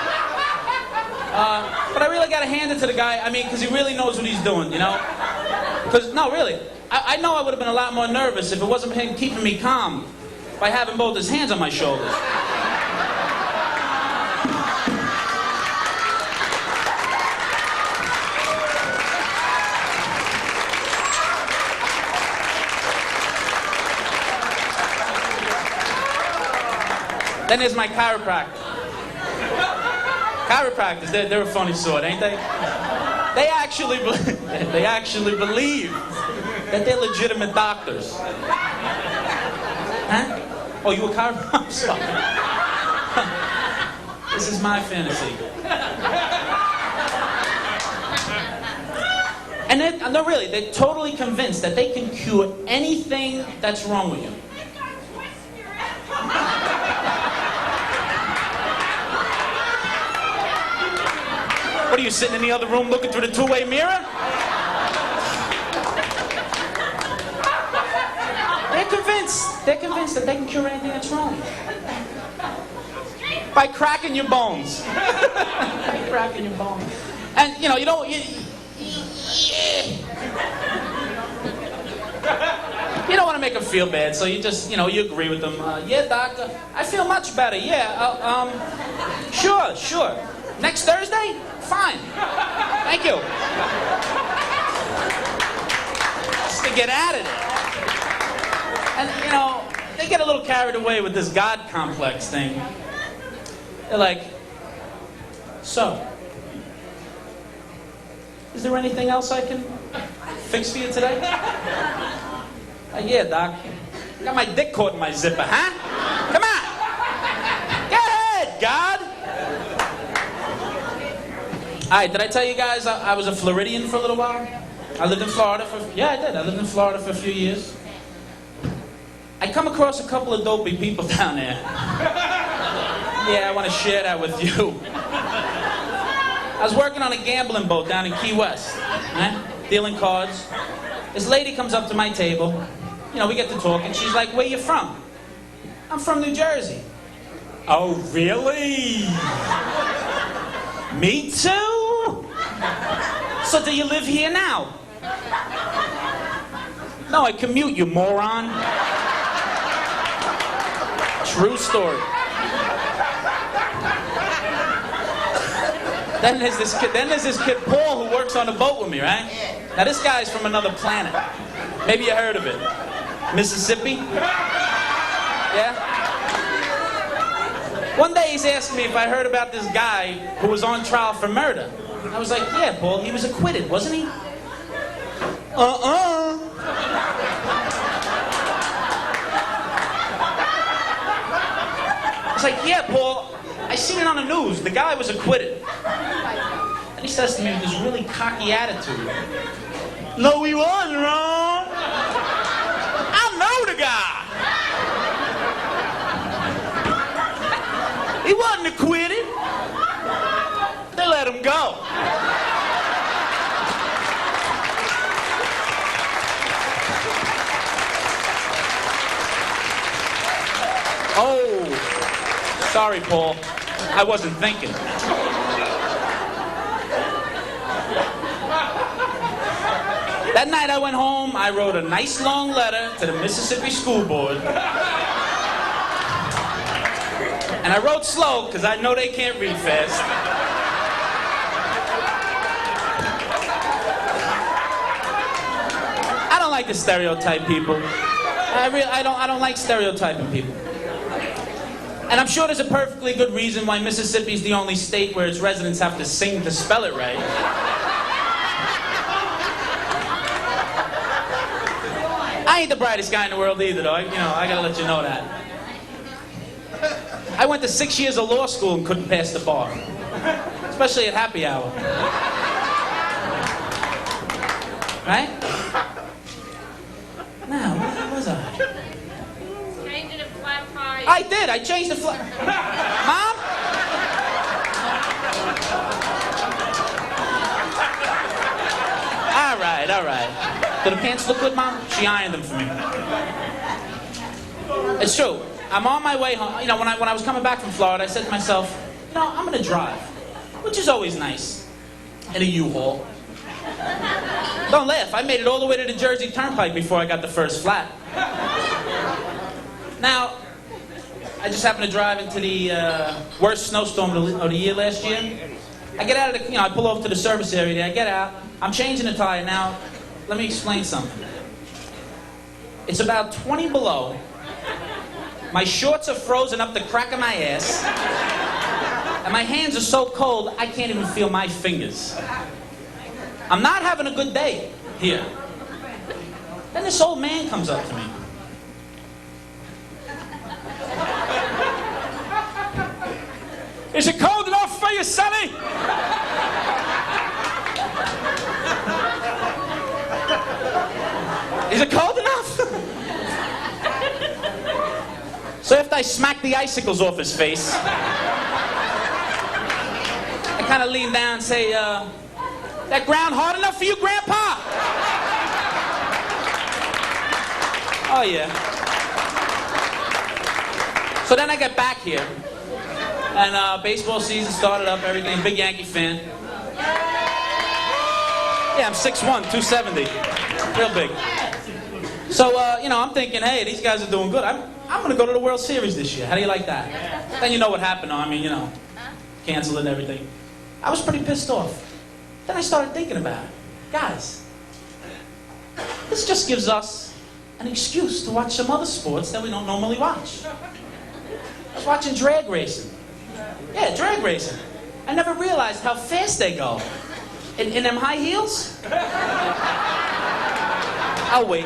C: But I really gotta hand it to the guy, because he really knows what he's doing, Because, no, really, I know I would have been a lot more nervous if it wasn't him keeping me calm by having both his hands on my shoulders. Then there's my chiropractor. Chiropractors, they're a funny sort, ain't they? They actually believe that they're legitimate doctors. Huh? Oh, you a chiropractor? I'm sorry. This is my fantasy. And no, really, they're totally convinced that they can cure anything that's wrong with you. What are you, sitting in the other room looking through the two-way mirror? They're convinced that they can cure anything that's wrong. By cracking your bones. By cracking your bones. And, you don't want to make them feel bad, so you just, you agree with them. Yeah, doctor, I feel much better. Yeah, sure. Next Thursday? Fine. Thank you. Just to get out of it. And, they get a little carried away with this God complex thing. They're like, so, is there anything else I can fix for you today? Yeah, Doc. I got my dick caught in my zipper, huh? Come on. Go ahead, God. All right, did I tell you guys I was a Floridian for a little while? I lived in Florida I did. I lived in Florida for a few years. I come across a couple of dopey people down there. Yeah, I want to share that with you. I was working on a gambling boat down in Key West, right? Dealing cards. This lady comes up to my table. We get to talking. She's like, where you from? I'm from New Jersey. Oh, really? Me too? So do you live here now? No, I commute, you moron. True story. Then there's this kid Paul who works on the boat with me, right? Now this guy's from another planet. Maybe you heard of it. Mississippi? Yeah? One day he's asking me if I heard about this guy who was on trial for murder. I was like, yeah, Paul, he was acquitted, wasn't he? I was like, yeah, Paul, I seen it on the news. The guy was acquitted. And he says to me with this really cocky attitude, no, he wasn't, wrong. I know the guy. He wasn't acquitted. Sorry, Paul. I wasn't thinking. That night I went home, I wrote a nice long letter to the Mississippi School Board. And I wrote slow, because I know they can't read fast. I don't like to stereotype people. I don't like stereotyping people. And I'm sure there's a perfectly good reason why Mississippi's the only state where its residents have to sing to spell it right. I ain't the brightest guy in the world either, though. I gotta let you know that. I went to 6 years of law school and couldn't pass the bar. Especially at happy hour. Right? Now, where was I?
D: Changing a flat tire.
C: I did. I changed the flag. Mom? All right, all right. Do the pants look good, Mom? She ironed them for me. It's true. I'm on my way home. You know, when I was coming back from Florida, I said to myself, you know, I'm going to drive, which is always nice, in a U-Haul. Don't laugh. I made it all the way to the Jersey Turnpike before I got the first flat. Now, I just happened to drive into the worst snowstorm of the year last year. I get out of the, I pull over to the service area there. I get out. I'm changing the tire. Now, let me explain something. It's about 20 below. My shorts are frozen up the crack of my ass. And my hands are so cold, I can't even feel my fingers. I'm not having a good day here. Then this old man comes up to me. Is it cold enough for you, Sonny? Is it cold enough? So after I smack the icicles off his face, I kind of lean down and say, that ground hard enough for you, Grandpa? Oh, yeah. So then I get back here, and baseball season started up, everything, big Yankee fan. Yeah, I'm 6'1", 270, real big. So, I'm thinking, hey, these guys are doing good. I'm going to go to the World Series this year. How do you like that? Then you know what happened. I mean, canceled and everything. I was pretty pissed off. Then I started thinking about it. Guys, this just gives us an excuse to watch some other sports that we don't normally watch. I was watching drag racing. Yeah, drag racing. I never realized how fast they go. In them high heels? I'll wait.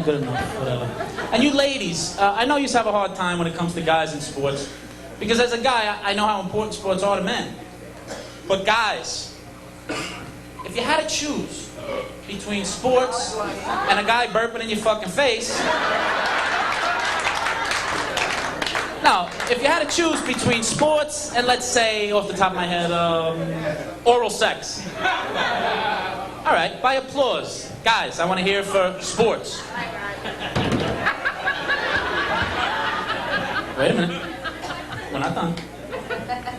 C: Good enough, whatever. And you ladies, I know you have a hard time when it comes to guys in sports. Because as a guy, I know how important sports are to men. But guys, if you had to choose between sports and a guy burping in your fucking face... No, if you had to choose between sports and, let's say, off the top of my head, oral sex. All right, by applause. Guys, I want to hear for sports. Wait a minute. We're not done.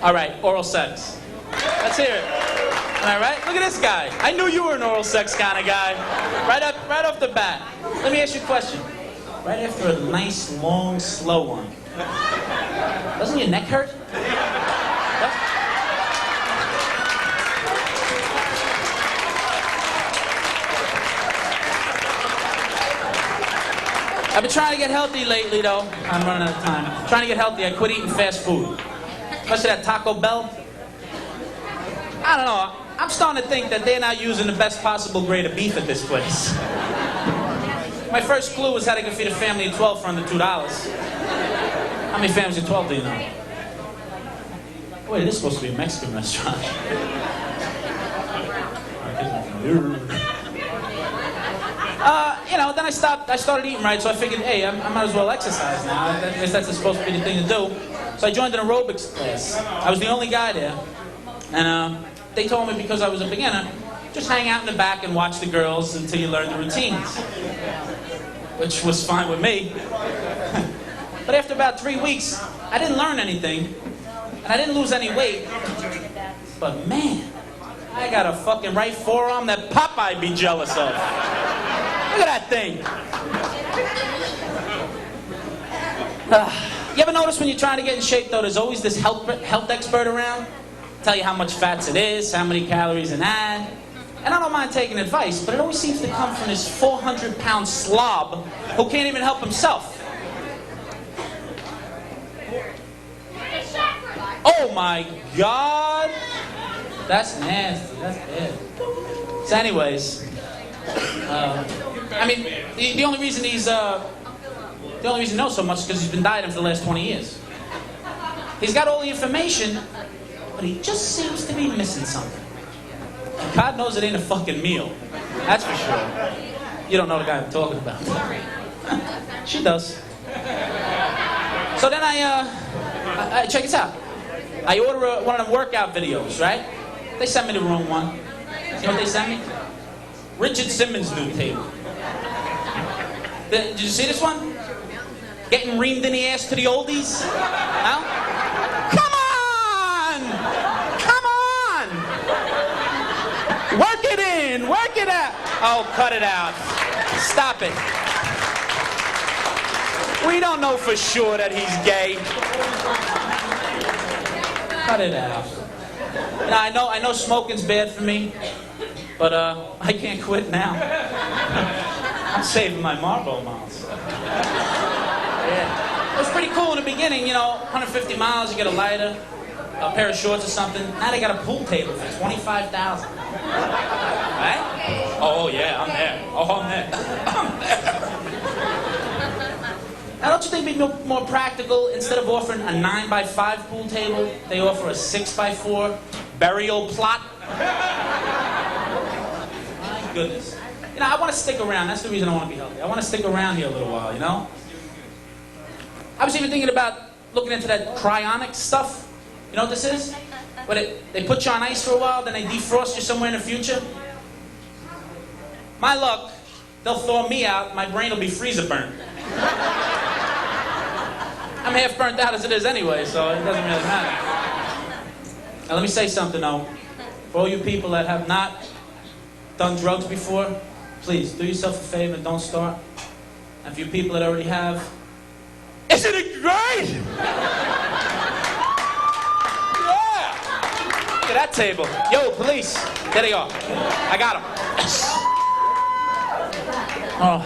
C: All right, oral sex. Let's hear it. All right, look at this guy. I knew you were an oral sex kind of guy. Right off the bat. Let me ask you a question. Right after a nice, long, slow one. Doesn't your neck hurt? I've been trying to get healthy lately, though. I'm running out of time. Trying to get healthy. I quit eating fast food. Especially that Taco Bell. I don't know. I'm starting to think that they're not using the best possible grade of beef at this place. My first clue was how they could feed a family of 12 for under $2. How many families of 12 do you know? Wait, this is supposed to be a Mexican restaurant. Then I started eating right, so I figured, hey, I might as well exercise now. I guess that's supposed to be the thing to do. So I joined an aerobics class. I was the only guy there. And they told me because I was a beginner, just hang out in the back and watch the girls until you learn the routines. which was fine with me. But after about 3 weeks, I didn't learn anything, and I didn't lose any weight. But man, I got a fucking right forearm that Popeye be jealous of. Look at that thing. You ever notice when you're trying to get in shape, though, there's always this health expert around? Tell you how much fats it is, how many calories in that. And I don't mind taking advice, but it always seems to come from this 400-pound slob who can't even help himself. Oh my God! That's nasty. That's bad. So anyways, I mean, the only reason he knows so much is because he's been dieting for the last 20 years. He's got all the information, but he just seems to be missing something. And God knows it ain't a fucking meal. That's for sure. You don't know the guy I'm talking about. She does. So then I check this out. I order one of them workout videos, right? They sent me the wrong one. You know what they sent me? Richard Simmons' new tape. Did you see this one? Getting reamed in the ass to the oldies? No? Come on! Come on! Work it in! Work it out! Oh, cut it out. Stop it. We don't know for sure that he's gay. Cut it out. Now, I know smoking's bad for me, but I can't quit now. I'm saving my Marlboro miles. Yeah. It was pretty cool in the beginning, 150 miles, you get a lighter, a pair of shorts or something. Now they got a pool table for $25,000. Right? Oh yeah, I'm there. Oh, I'm there. I'm there. Now don't you think it'd be more practical, instead of offering a 9x5 pool table, they offer a 6x4 burial plot? My goodness. I want to stick around. That's the reason I want to be healthy. I want to stick around here a little while, I was even thinking about looking into that cryonic stuff. You know what this is? Where they put you on ice for a while, then they defrost you somewhere in the future. My luck, they'll thaw me out, my brain will be freezer burnt. I'm half burnt out as it is anyway, so it doesn't really matter. Now let me say something though. For all you people that have not done drugs before, please do yourself a favor and don't start. And for you people that already have, isn't it great? Yeah! Look at that table. Yo, police. There they are. I got them. Yes. Oh,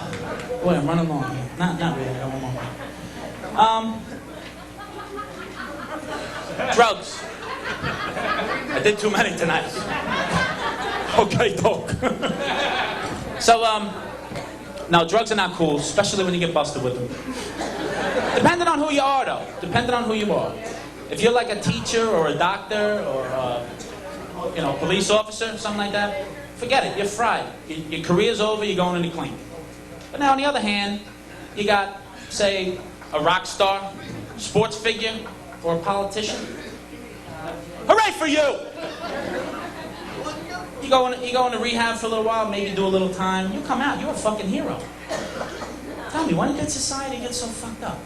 C: boy, I'm running long here. Not really. I got one more. Drugs. I did too many tonight. Okay, dog. So, no, drugs are not cool, especially when you get busted with them. Depending on who you are, though. Depending on who you are. If you're like a teacher or a doctor or a police officer, something like that, forget it. You're fried. Your career's over. You're going in the clink. But now, on the other hand, you got, say, a rock star, sports figure, or a politician. Hooray for you! You go into rehab for a little while, maybe do a little time. You come out, you're a fucking hero. Tell me, when did society get so fucked up?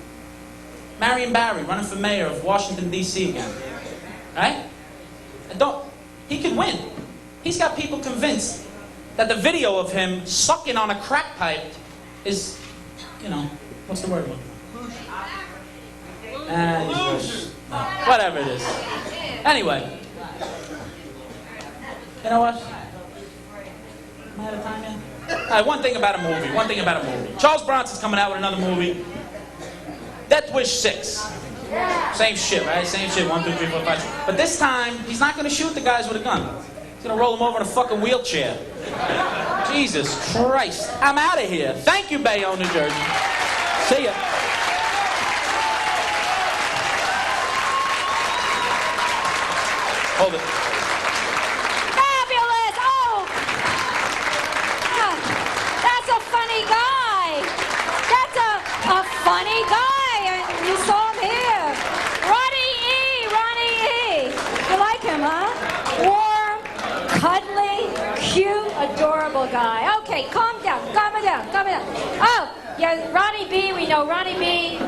C: Marion Barry running for mayor of Washington, D.C. again. Right? He could win. He's got people convinced that the video of him sucking on a crack pipe is, what's the word? Whatever it is. Anyway. You know what? Am I out of time yet? All right, one thing about a movie. Charles Bronson's coming out with another movie. Death Wish 6. Same shit, right? Same shit. 1, 2, 3, 4, 5, 6. But this time, he's not going to shoot the guys with a gun. He's going to roll them over in a fucking wheelchair. Jesus Christ. I'm out of here. Thank you, Bayonne, New Jersey. See ya. Hold it.
A: Fabulous! Oh! That's a funny guy. That's a funny guy. And you saw him here. Ronnie E. You like him, huh? Warm, cuddly, cute, adorable. little guy. Okay, calm down. Oh, yeah, Ronnie B. We know Ronnie B.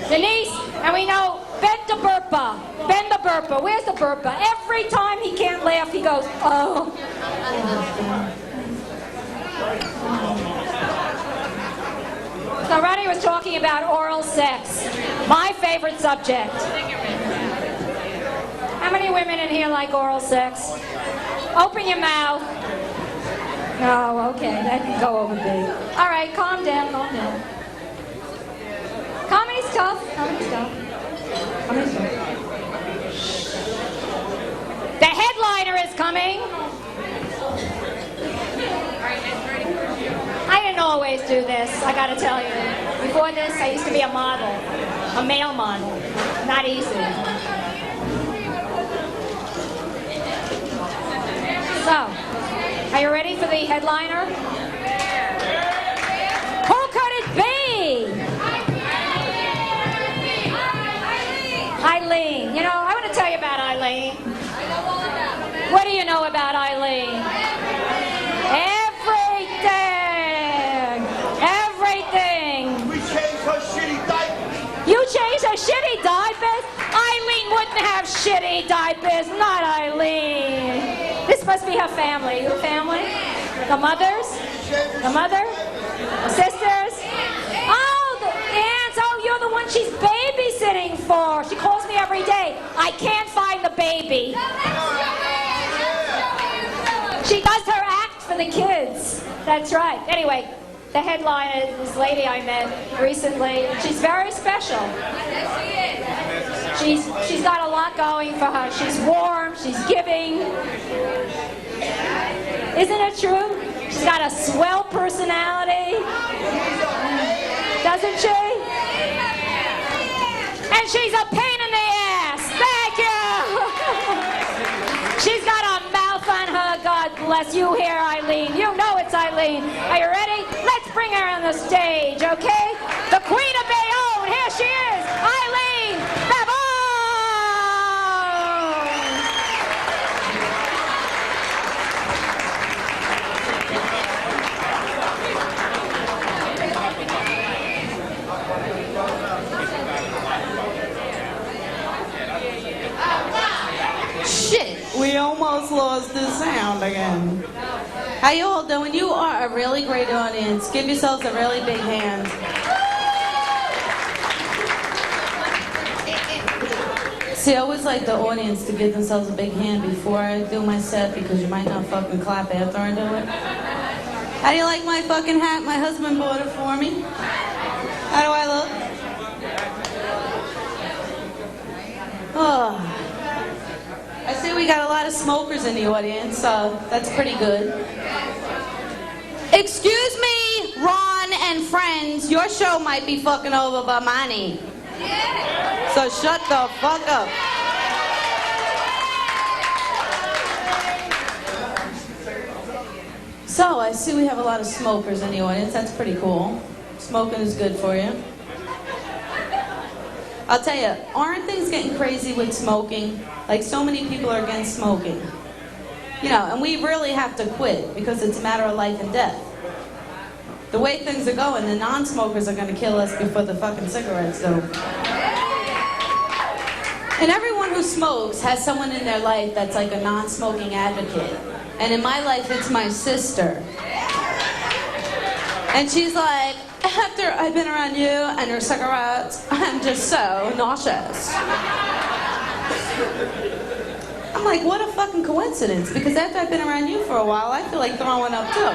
A: Denise. And we know Ben the Burpa. Where's the Burpa? Every time he can't laugh, he goes, oh. So Ronnie was talking about oral sex. My favorite subject. How many women in here like oral sex? Open your mouth. Oh, okay, that can go over big. All right, calm down. Comedy's tough. The headliner is coming. I didn't always do this, I gotta tell you. Before this, I used to be a model, a male model. Not easy. So, are you ready for the headliner? Who could it be? Eileen. You know, I want to tell you about Eileen. What do you know about Eileen? Everything.
E: We changed her shitty diapers.
A: You changed her shitty diapers? Eileen wouldn't have shitty diapers, not Eileen. This must be her family. Your family? The mothers? The mother? The sisters? Oh, the aunts. Oh, you're the one she's babysitting for. She calls me every day. I can't find the baby. She does her act for the kids. That's right. Anyway, the headline is this lady I met recently. She's very special. She's got a lot going for her. She's warm. She's giving. Isn't it true? She's got a swell personality. Doesn't she? And she's a pain in the ass. Thank you. She's got a mouth on her. God bless you here, Eileen. You know it's Eileen. Are you ready? Let's bring her on the stage, okay? The Queen of Bayonne. Here she is, Eileen Babone.
F: Shit, we almost lost the sound again. How you all doing? You are a really great audience. Give yourselves a really big hand. See, I always like the audience to give themselves a big hand before I do my set because you might not fucking clap after I do it. How do you like my fucking hat? My husband bought it for me. How do I look? Oh. I see we got a lot of smokers in the audience, so that's pretty good. Excuse me, Ron and friends, your show might be fucking over by mine. So shut the fuck up. So I see we have a lot of smokers in the audience. That's pretty cool. Smoking is good for you. I'll tell you, aren't things getting crazy with smoking? Like, so many people are against smoking. You know, and we really have to quit because it's a matter of life and death. The way things are going, the non-smokers are going to kill us before the fucking cigarettes do. And everyone who smokes has someone in their life that's like a non-smoking advocate. And in my life, it's my sister. And she's like, after I've been around you and your cigarettes, I'm just so nauseous. I'm like, what a fucking coincidence, because after I've been around you for a while, I feel like throwing up too.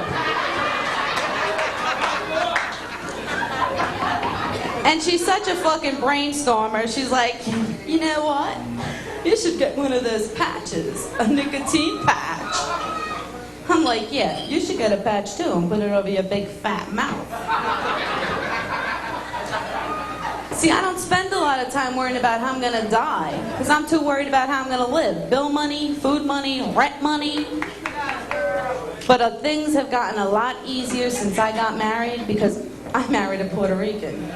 F: And she's such a fucking brainstormer. She's like, you know what? You should get one of those patches, a nicotine patch. I'm like, yeah, you should get a patch too and put it over your big fat mouth. See, I don't spend a lot of time worrying about how I'm gonna die, because I'm too worried about how I'm gonna live. Bill money, food money, rent money. But things have gotten a lot easier since I got married, because I married a Puerto Rican.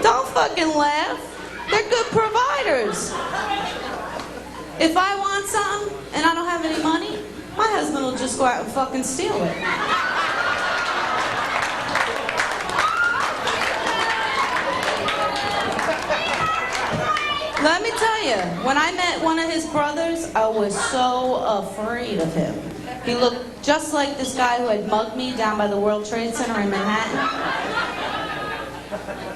F: Don't fucking laugh. They're good providers. If I want something and I don't have any money, my husband will just go out and fucking steal it. Let me tell you, when I met one of his brothers, I was so afraid of him. He looked just like this guy who had mugged me down by the World Trade Center in Manhattan.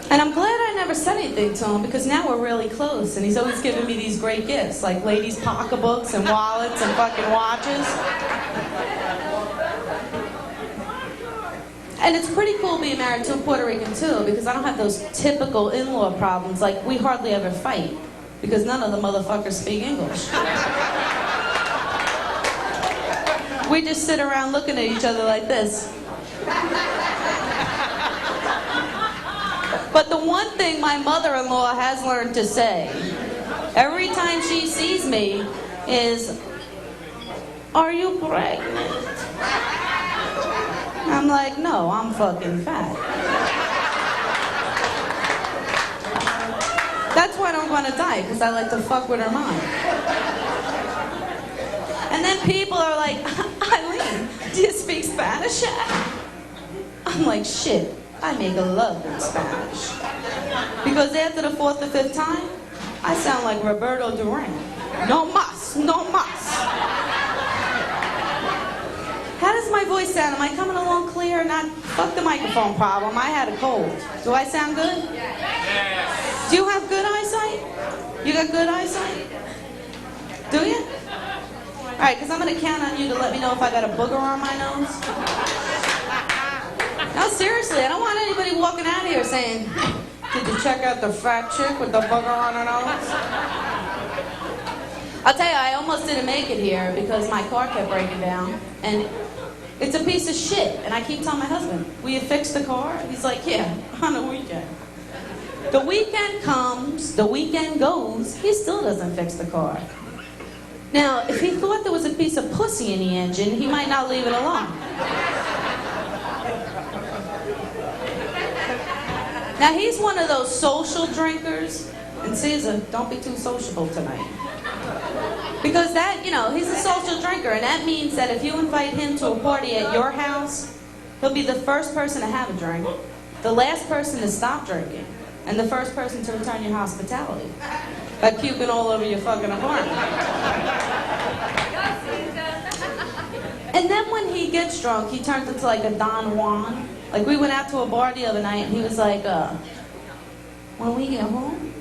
F: And I'm glad I never said anything to him because now we're really close. And he's always giving me these great gifts, like ladies' pocketbooks and wallets and fucking watches. And it's pretty cool being married to a Puerto Rican too, because I don't have those typical in-law problems. Like, we hardly ever fight because none of the motherfuckers speak English. We just sit around looking at each other like this. But the one thing my mother-in-law has learned to say every time she sees me is, "Are you pregnant?" I'm like, "No, I'm fucking fat." That's why I don't want to die, because I like to fuck with her mind. And then people are like, "Eileen, do you speak Spanish?" I'm like, "Shit, I make love in Spanish." Because after the 4th or 5th time, I sound like Roberto Duran. No mas, no mas. How does my voice sound? Am I coming along clear or not? Fuck the microphone problem. I had a cold. Do I sound good? Do you have good eyesight? You got good eyesight? Do you? All right, because I'm going to count on you to let me know if I got a booger on my nose. No, seriously, I don't want anybody walking out of here saying, "Did you check out the fat chick with the booger on her nose?" I'll tell you, I almost didn't make it here because my car kept breaking down. And it's a piece of shit. And I keep telling my husband, "Will you fix the car?" He's like, "Yeah, on the weekend." The weekend comes, the weekend goes, he still doesn't fix the car. Now, if he thought there was a piece of pussy in the engine, he might not leave it alone. Now, he's one of those social drinkers. And Caesar, don't be too sociable tonight. Because that, he's a social drinker. And that means that if you invite him to a party at your house, he'll be the first person to have a drink, the last person to stop drinking, and the first person to return your hospitality by puking all over your fucking apartment. And then when he gets drunk, he turns into like a Don Juan. Like, we went out to a bar the other night, and he was like, "When we get home,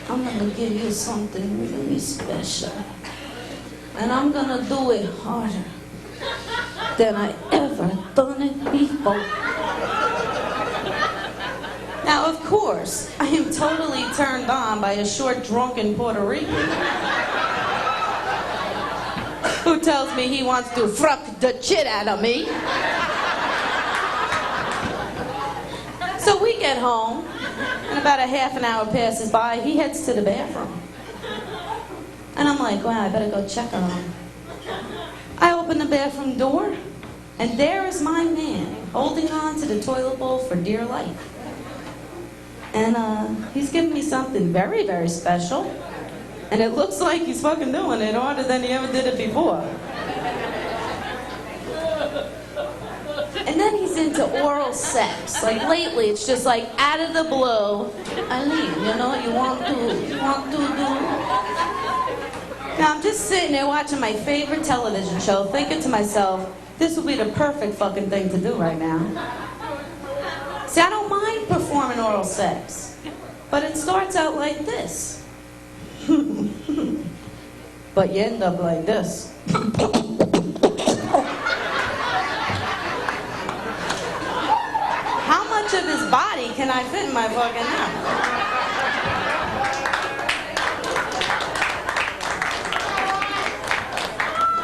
F: I'm gonna give you something really special. And I'm gonna do it harder than I ever done it before." Now, of course, I am totally turned on by a short, drunken Puerto Rican who tells me he wants to fuck the shit out of me. So we get home, and about a half an hour passes by. He heads to the bathroom. And I'm like, "Wow, I better go check on him." I open the bathroom door, and there is my man holding on to the toilet bowl for dear life. And he's giving me something very, very special. And it looks like he's fucking doing it harder than he ever did it before. And then he's into oral sex. Like, lately, it's just like out of the blue, "Eileen, you want to do." Now, I'm just sitting there watching my favorite television show, thinking to myself, this would be the perfect fucking thing to do right now. See, I don't mind performing oral sex, but it starts out like this. But you end up like this. How much of his body can I fit in my fucking mouth?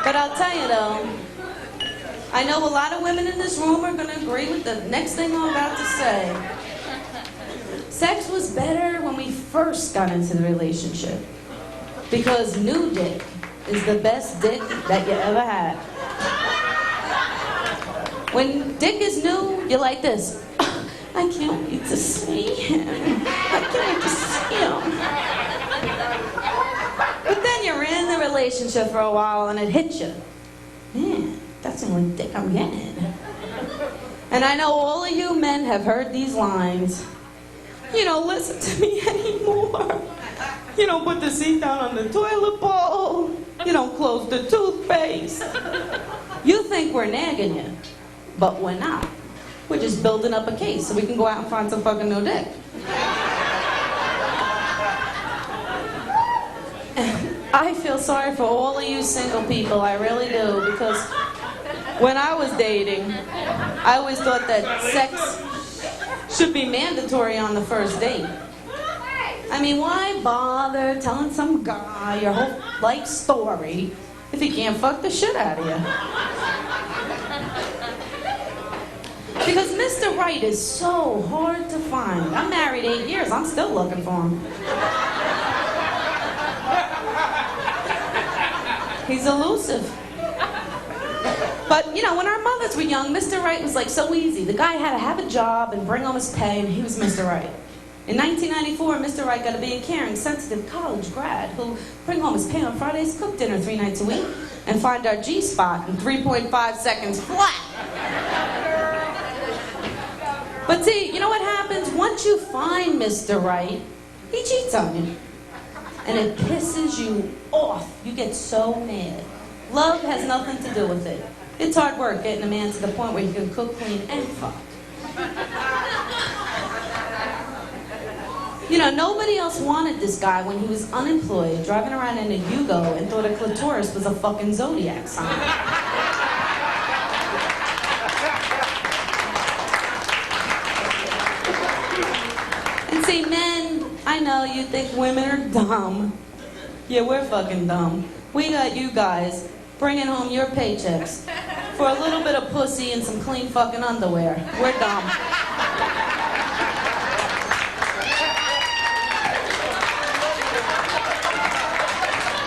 F: But I'll tell you though, I know a lot of women in this room are going to agree with the next thing I'm about to say. Sex was better when we first got into the relationship. Because new dick is the best dick that you ever had. When dick is new, you're like this. "I can't wait to see him. I can't wait to see him." But then you're in the relationship for a while and it hits you. Man, that's the only dick I'm getting. And I know all of you men have heard these lines. You don't listen to me anymore. You don't put the seat down on the toilet bowl. You don't close the toothpaste. You think we're nagging you, but we're not. We're just building up a case so we can go out and find some fucking new dick. I feel sorry for all of you single people, I really do, because when I was dating, I always thought that sex should be mandatory on the first date. I mean, why bother telling some guy your whole life story if he can't fuck the shit out of you? Because Mr. Right is so hard to find. I'm married 8 years, I'm still looking for him. He's elusive. But, you know, when our mothers were young, Mr. Right was like so easy. The guy had to have a job and bring home his pay, and he was Mr. Right. In 1994, Mr. Right got to be a caring, sensitive college grad who'll bring home his pay on Fridays, cook dinner 3 nights a week, and find our G-spot in 3.5 seconds flat. But see, you know what happens? Once you find Mr. Right, he cheats on you. And it pisses you off. You get so mad. Love has nothing to do with it. It's hard work getting a man to the point where he can cook, clean, and fuck. You know, nobody else wanted this guy when he was unemployed, driving around in a Yugo and thought a clitoris was a fucking zodiac sign. And see, men, I know you think women are dumb. Yeah, we're fucking dumb. We got you guys bringing home your paychecks for a little bit of pussy and some clean fucking underwear. We're dumb.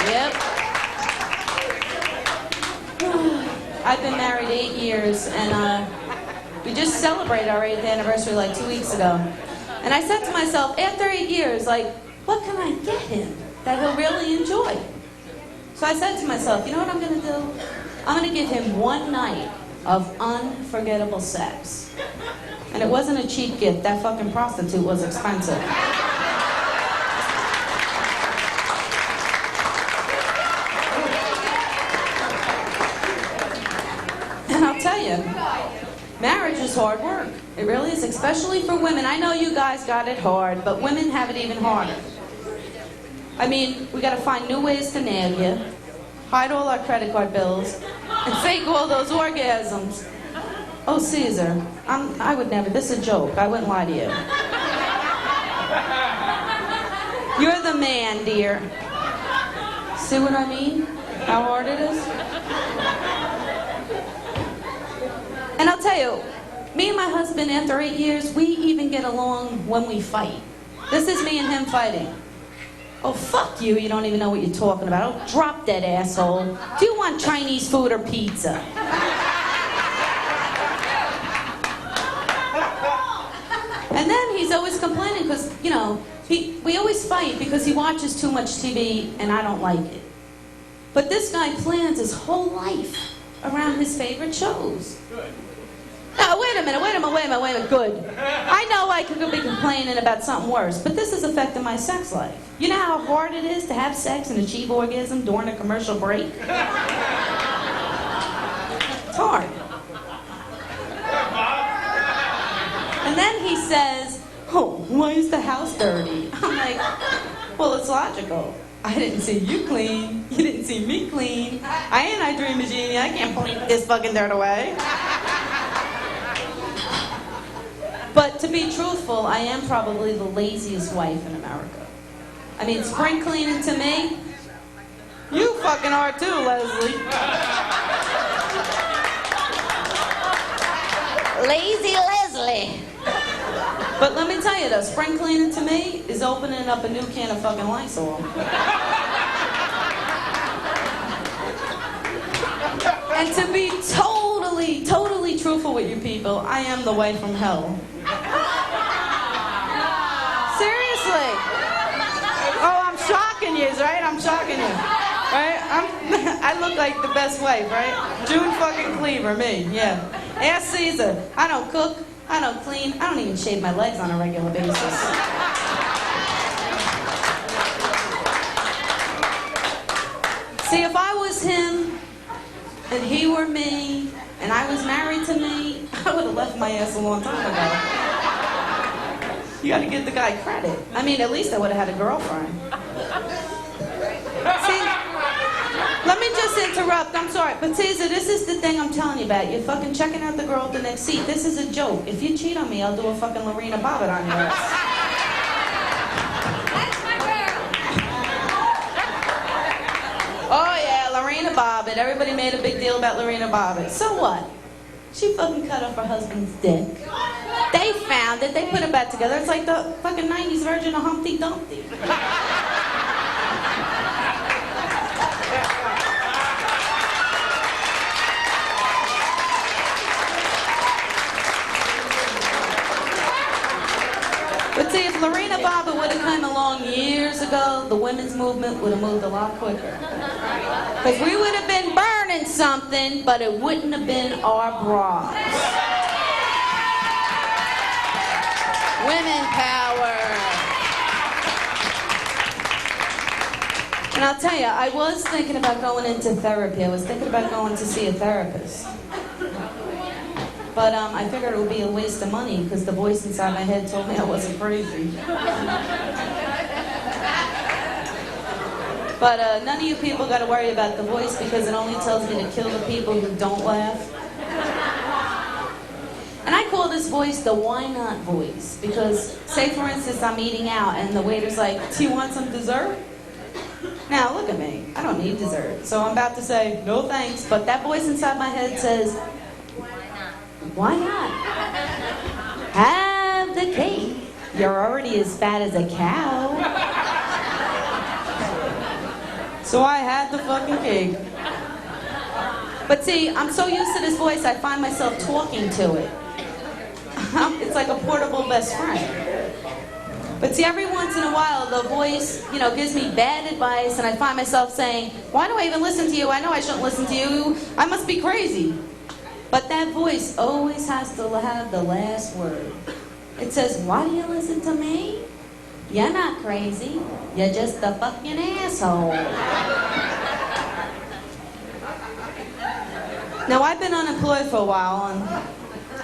F: Yep. I've been married 8 years, and we just celebrated our 8th anniversary like 2 weeks ago. And I said to myself, after 8 years, like, what can I get him that he'll really enjoy? So I said to myself, you know what I'm going to do? I'm going to give him one night of unforgettable sex. And it wasn't a cheap gift. That fucking prostitute was expensive. And I'll tell you, marriage is hard work. It really is, especially for women. I know you guys got it hard, but women have it even harder. I mean, we gotta find new ways to nag you, hide all our credit card bills, and fake all those orgasms. Oh, Caesar, I would never, this is a joke, I wouldn't lie to you. You're the man, dear. See what I mean? How hard it is? And I'll tell you, me and my husband, after 8 years, we even get along when we fight. This is me and him fighting. Oh, fuck you, you don't even know what you're talking about. Oh, drop that asshole. Do you want Chinese food or pizza? And then he's always complaining because, you know, we always fight because he watches too much TV and I don't like it. But this guy plans his whole life around his favorite shows. Good. Now, wait a minute, good. I know I could be complaining about something worse, but this is affecting my sex life. You know how hard it is to have sex and achieve orgasm during a commercial break? It's hard. And then he says, oh, why is the house dirty? I'm like, well, it's logical. I didn't see you clean. You didn't see me clean. I ain't I dream a genie. I can't blink this fucking dirt away. But to be truthful, I am probably the laziest wife in America. I mean, spring cleaning to me, you fucking are too, Leslie. Lazy Leslie. But let me tell you though, spring cleaning to me is opening up a new can of fucking Lysol. And to be totally truthful with you people, I am the wife from hell. Seriously. Oh, I'm shocking you, right? I'm shocking you. Right? I look like the best wife, right? June fucking Cleaver, me, yeah. Ask Caesar. I don't cook, I don't clean, I don't even shave my legs on a regular basis. See, if I was him, and he were me, and I was married to me, I would have left my ass a long time ago. You gotta give the guy credit. I mean, at least I would have had a girlfriend. See, let me just interrupt, I'm sorry, but Caesar, this is the thing I'm telling you about. You're fucking checking out the girl at the next seat. This is a joke. If you cheat on me, I'll do a fucking Lorena Bobbitt on your ass.
D: That's my girl.
F: Oh yeah, Lorena Bobbitt. Everybody made a big deal about Lorena Bobbitt. So what? She fucking cut off her husband's dick. They found it. They put it back together. It's like the fucking 90s version of Humpty Dumpty. But see, if Lorena Bobbitt would have come along years ago, the women's movement would have moved a lot quicker. Because we would have been burning something, but it wouldn't have been our bras. Women power. And I'll tell you, I was thinking about going into therapy. I was thinking about going to see a therapist. But I figured it would be a waste of money because the voice inside my head told me I wasn't crazy. But none of you people got to worry about the voice because it only tells me to kill the people who don't laugh. And I call this voice the why not voice because, say for instance, I'm eating out and the waiter's like, do you want some dessert? Now look at me, I don't need dessert. So I'm about to say, no thanks, but that voice inside my head says, why not? Have the cake. You're already as fat as a cow. So I had the fucking cake. But see, I'm so used to this voice, I find myself talking to it. It's like a portable best friend. But see, every once in a while, the voice, gives me bad advice, and I find myself saying, why do I even listen to you? I know I shouldn't listen to you. I must be crazy. But that voice always has to have the last word. It says, why do you listen to me? You're not crazy. You're just a fucking asshole. Now, I've been unemployed for a while, and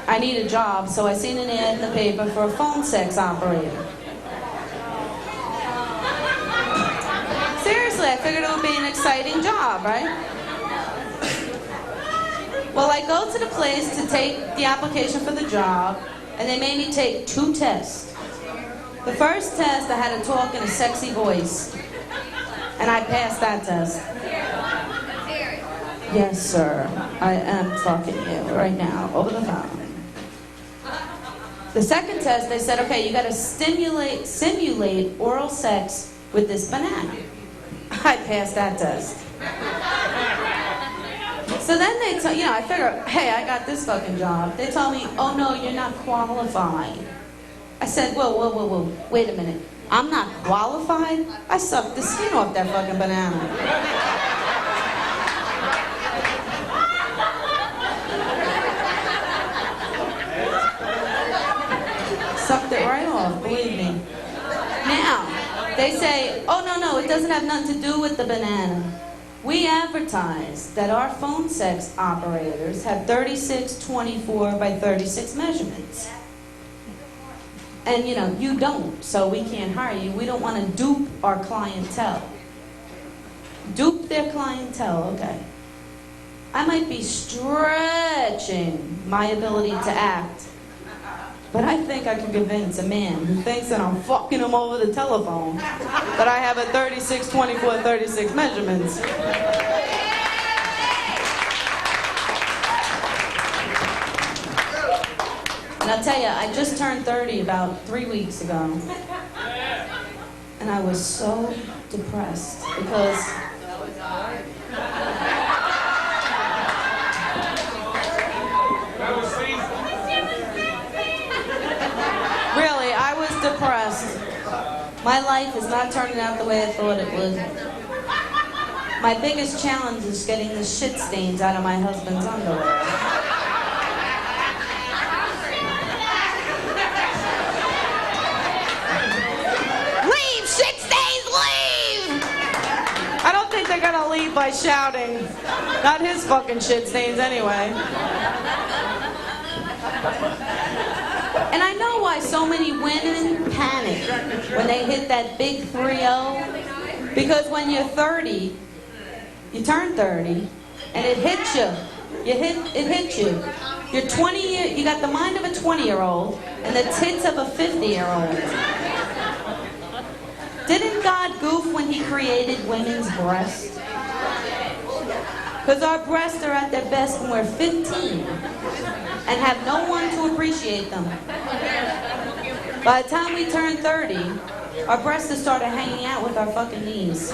F: I need a job, so I seen an ad in the paper for a phone sex operator. Seriously, I figured it would be an exciting job, right? Well, I go to the place to take the application for the job, and they made me take 2 tests. The first test, I had to talk in a sexy voice, and I passed that test. Yes, sir, I am talking to you right now, over the phone. The second test, they said, okay, you got to simulate oral sex with this banana. I passed that test. So then they tell, I figure, hey, I got this fucking job. They tell me, oh no, you're not qualified. I said, whoa, wait a minute. I'm not qualified? I sucked the skin off that fucking banana. Sucked it right off, believe me. Now, they say, oh no, it doesn't have nothing to do with the banana. We advertise that our phone sex operators have 36, 24 by 36 measurements. And you don't, so we can't hire you. We don't want to dupe our clientele. Dupe their clientele, okay. I might be stretching my ability to act, but I think I can convince a man who thinks that I'm fucking him over the telephone that I have a 36, 24, 36 measurements. And I'll tell you, I just turned 30 about 3 weeks ago. And I was so depressed because really, I was depressed My life is not turning out the way I thought it would. My biggest challenge is getting the shit stains out of my husband's underwear. Leave, shit stains, leave! I don't think they're gonna leave by shouting. Not his fucking shit stains anyway. And I know why so many women panic when they hit that big 3-0. Because when you're 30, you turn 30, and it hits you. It hits you. You're 20 you got the mind of a 20-year-old and the tits of a 50-year-old. Didn't God goof when he created women's breasts? Because our breasts are at their best when we're 15 and have no one to appreciate them. By the time we turn 30, our breasts have started hanging out with our fucking knees.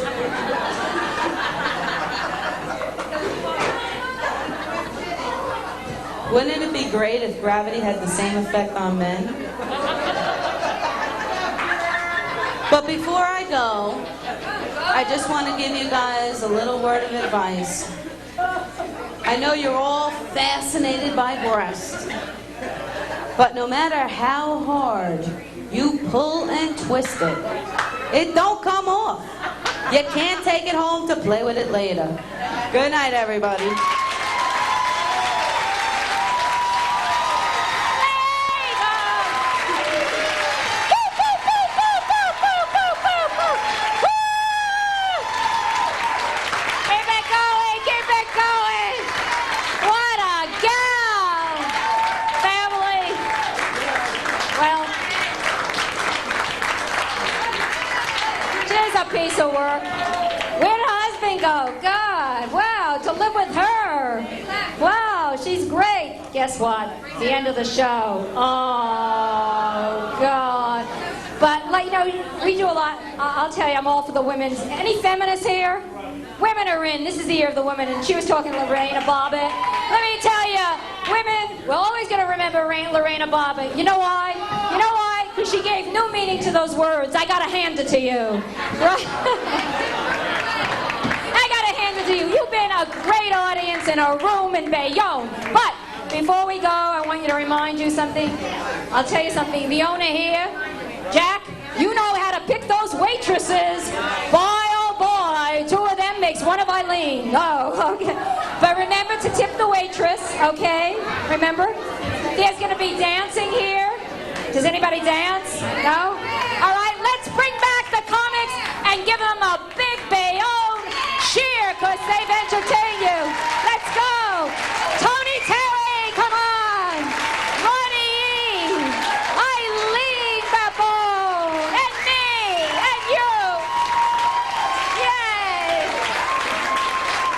F: Wouldn't it be great if gravity had the same effect on men? But before I go, I just want to give you guys a little word of advice. I know you're all fascinated by breasts, but no matter how hard you pull and twist it, it don't come off. You can't take it home to play with it later. Good night, everybody.
A: Piece of work. Where did her husband go? God, wow, to live with her. Wow, she's great. Guess what? The end of the show. Oh, God. But, like, you know, we do a lot. I'll tell you, I'm all for the women's. Any feminists here? Women are in. This is the year of the women, and she was talking to Lorena Bobbitt. Let me tell you, women, we're always going to remember Lorena Bobbitt. You know why? You know why? Because she gave new meaning to those words. I got to hand it to you. Right? I got to hand it to you. You've been a great audience in a room in Bayonne. But before we go, I want you to remind you something. I'll tell you something. The owner here, Jack, you know how to pick those waitresses. Boy, oh boy, two of them makes one of Eileen. Oh, okay. But remember to tip the waitress, okay? Remember? There's going to be dancing here. Does anybody dance? No? All right, let's bring back the comics and give them a big Bayonne cheer because they've entertained you. Let's go. Tony Terry, come on. Ronnie E. Eileen Babone. And me. And you. Yay.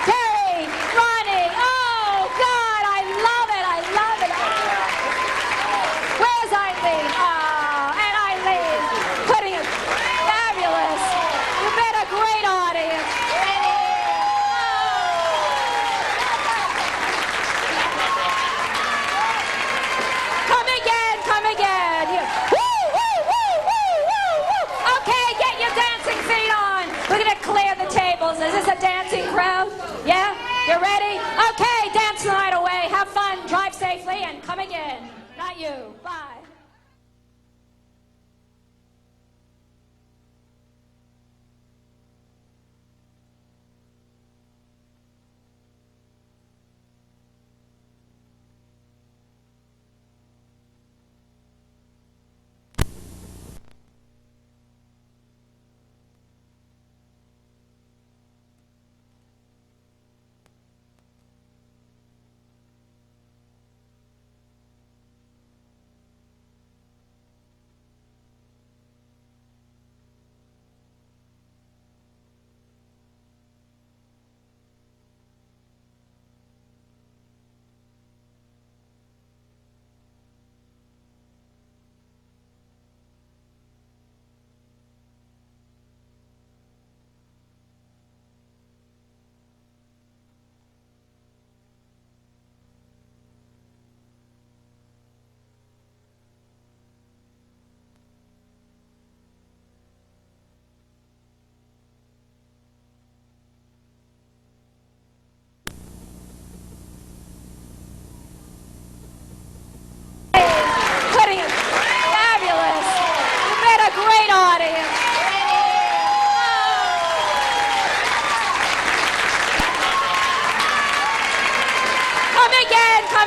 A: Terry, Ronnie. Oh, God, I love it. I love it. Where's Eileen? Oh, and Eileen putting it fabulous. You've been a great audience. Come again, come again. Woo, woo, woo, woo, woo, woo. Okay, get your dancing feet on. We're going to clear the tables. Is this a dancing crowd? Yeah? You ready? Okay, dance the night away. Have fun, drive safely, and come again. Not you. Bye.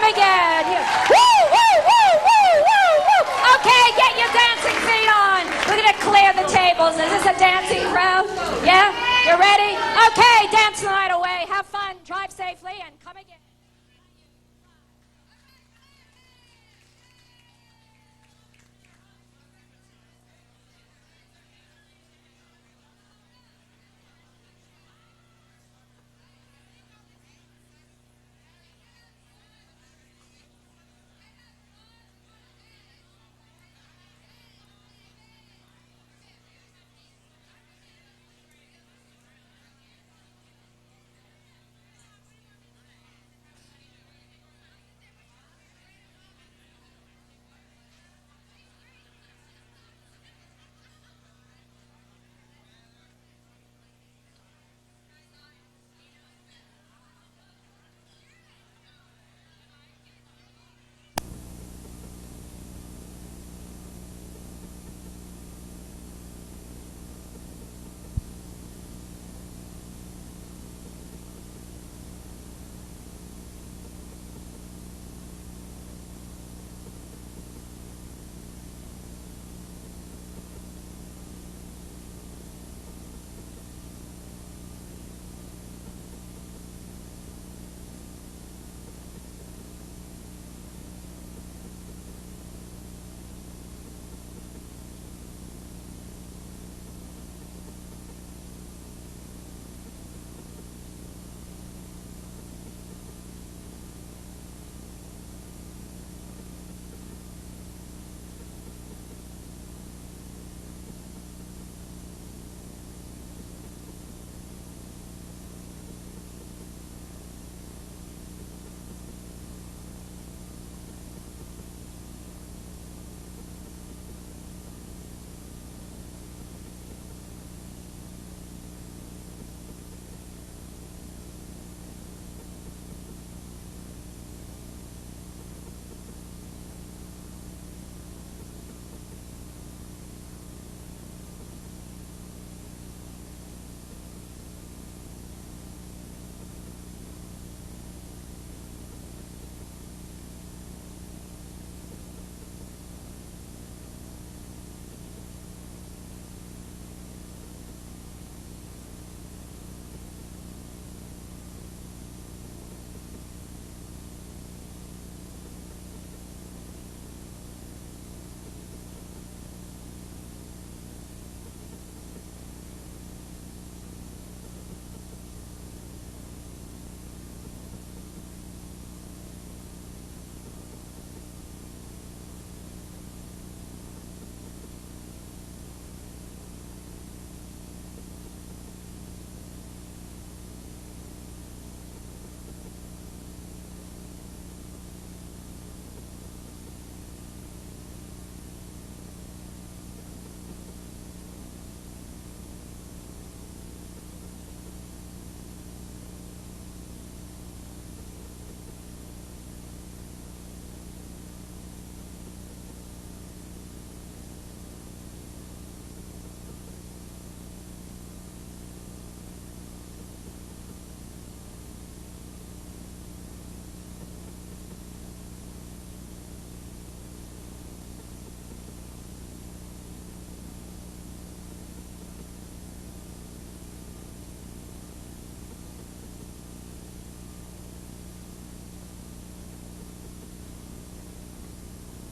A: come again. Woo, woo, woo, woo, woo, woo. Okay, get your dancing feet on. We're going to clear the tables. Is this a dancing crowd? Yeah? You ready? Okay, dance the night away. Have fun. Drive safely and come again.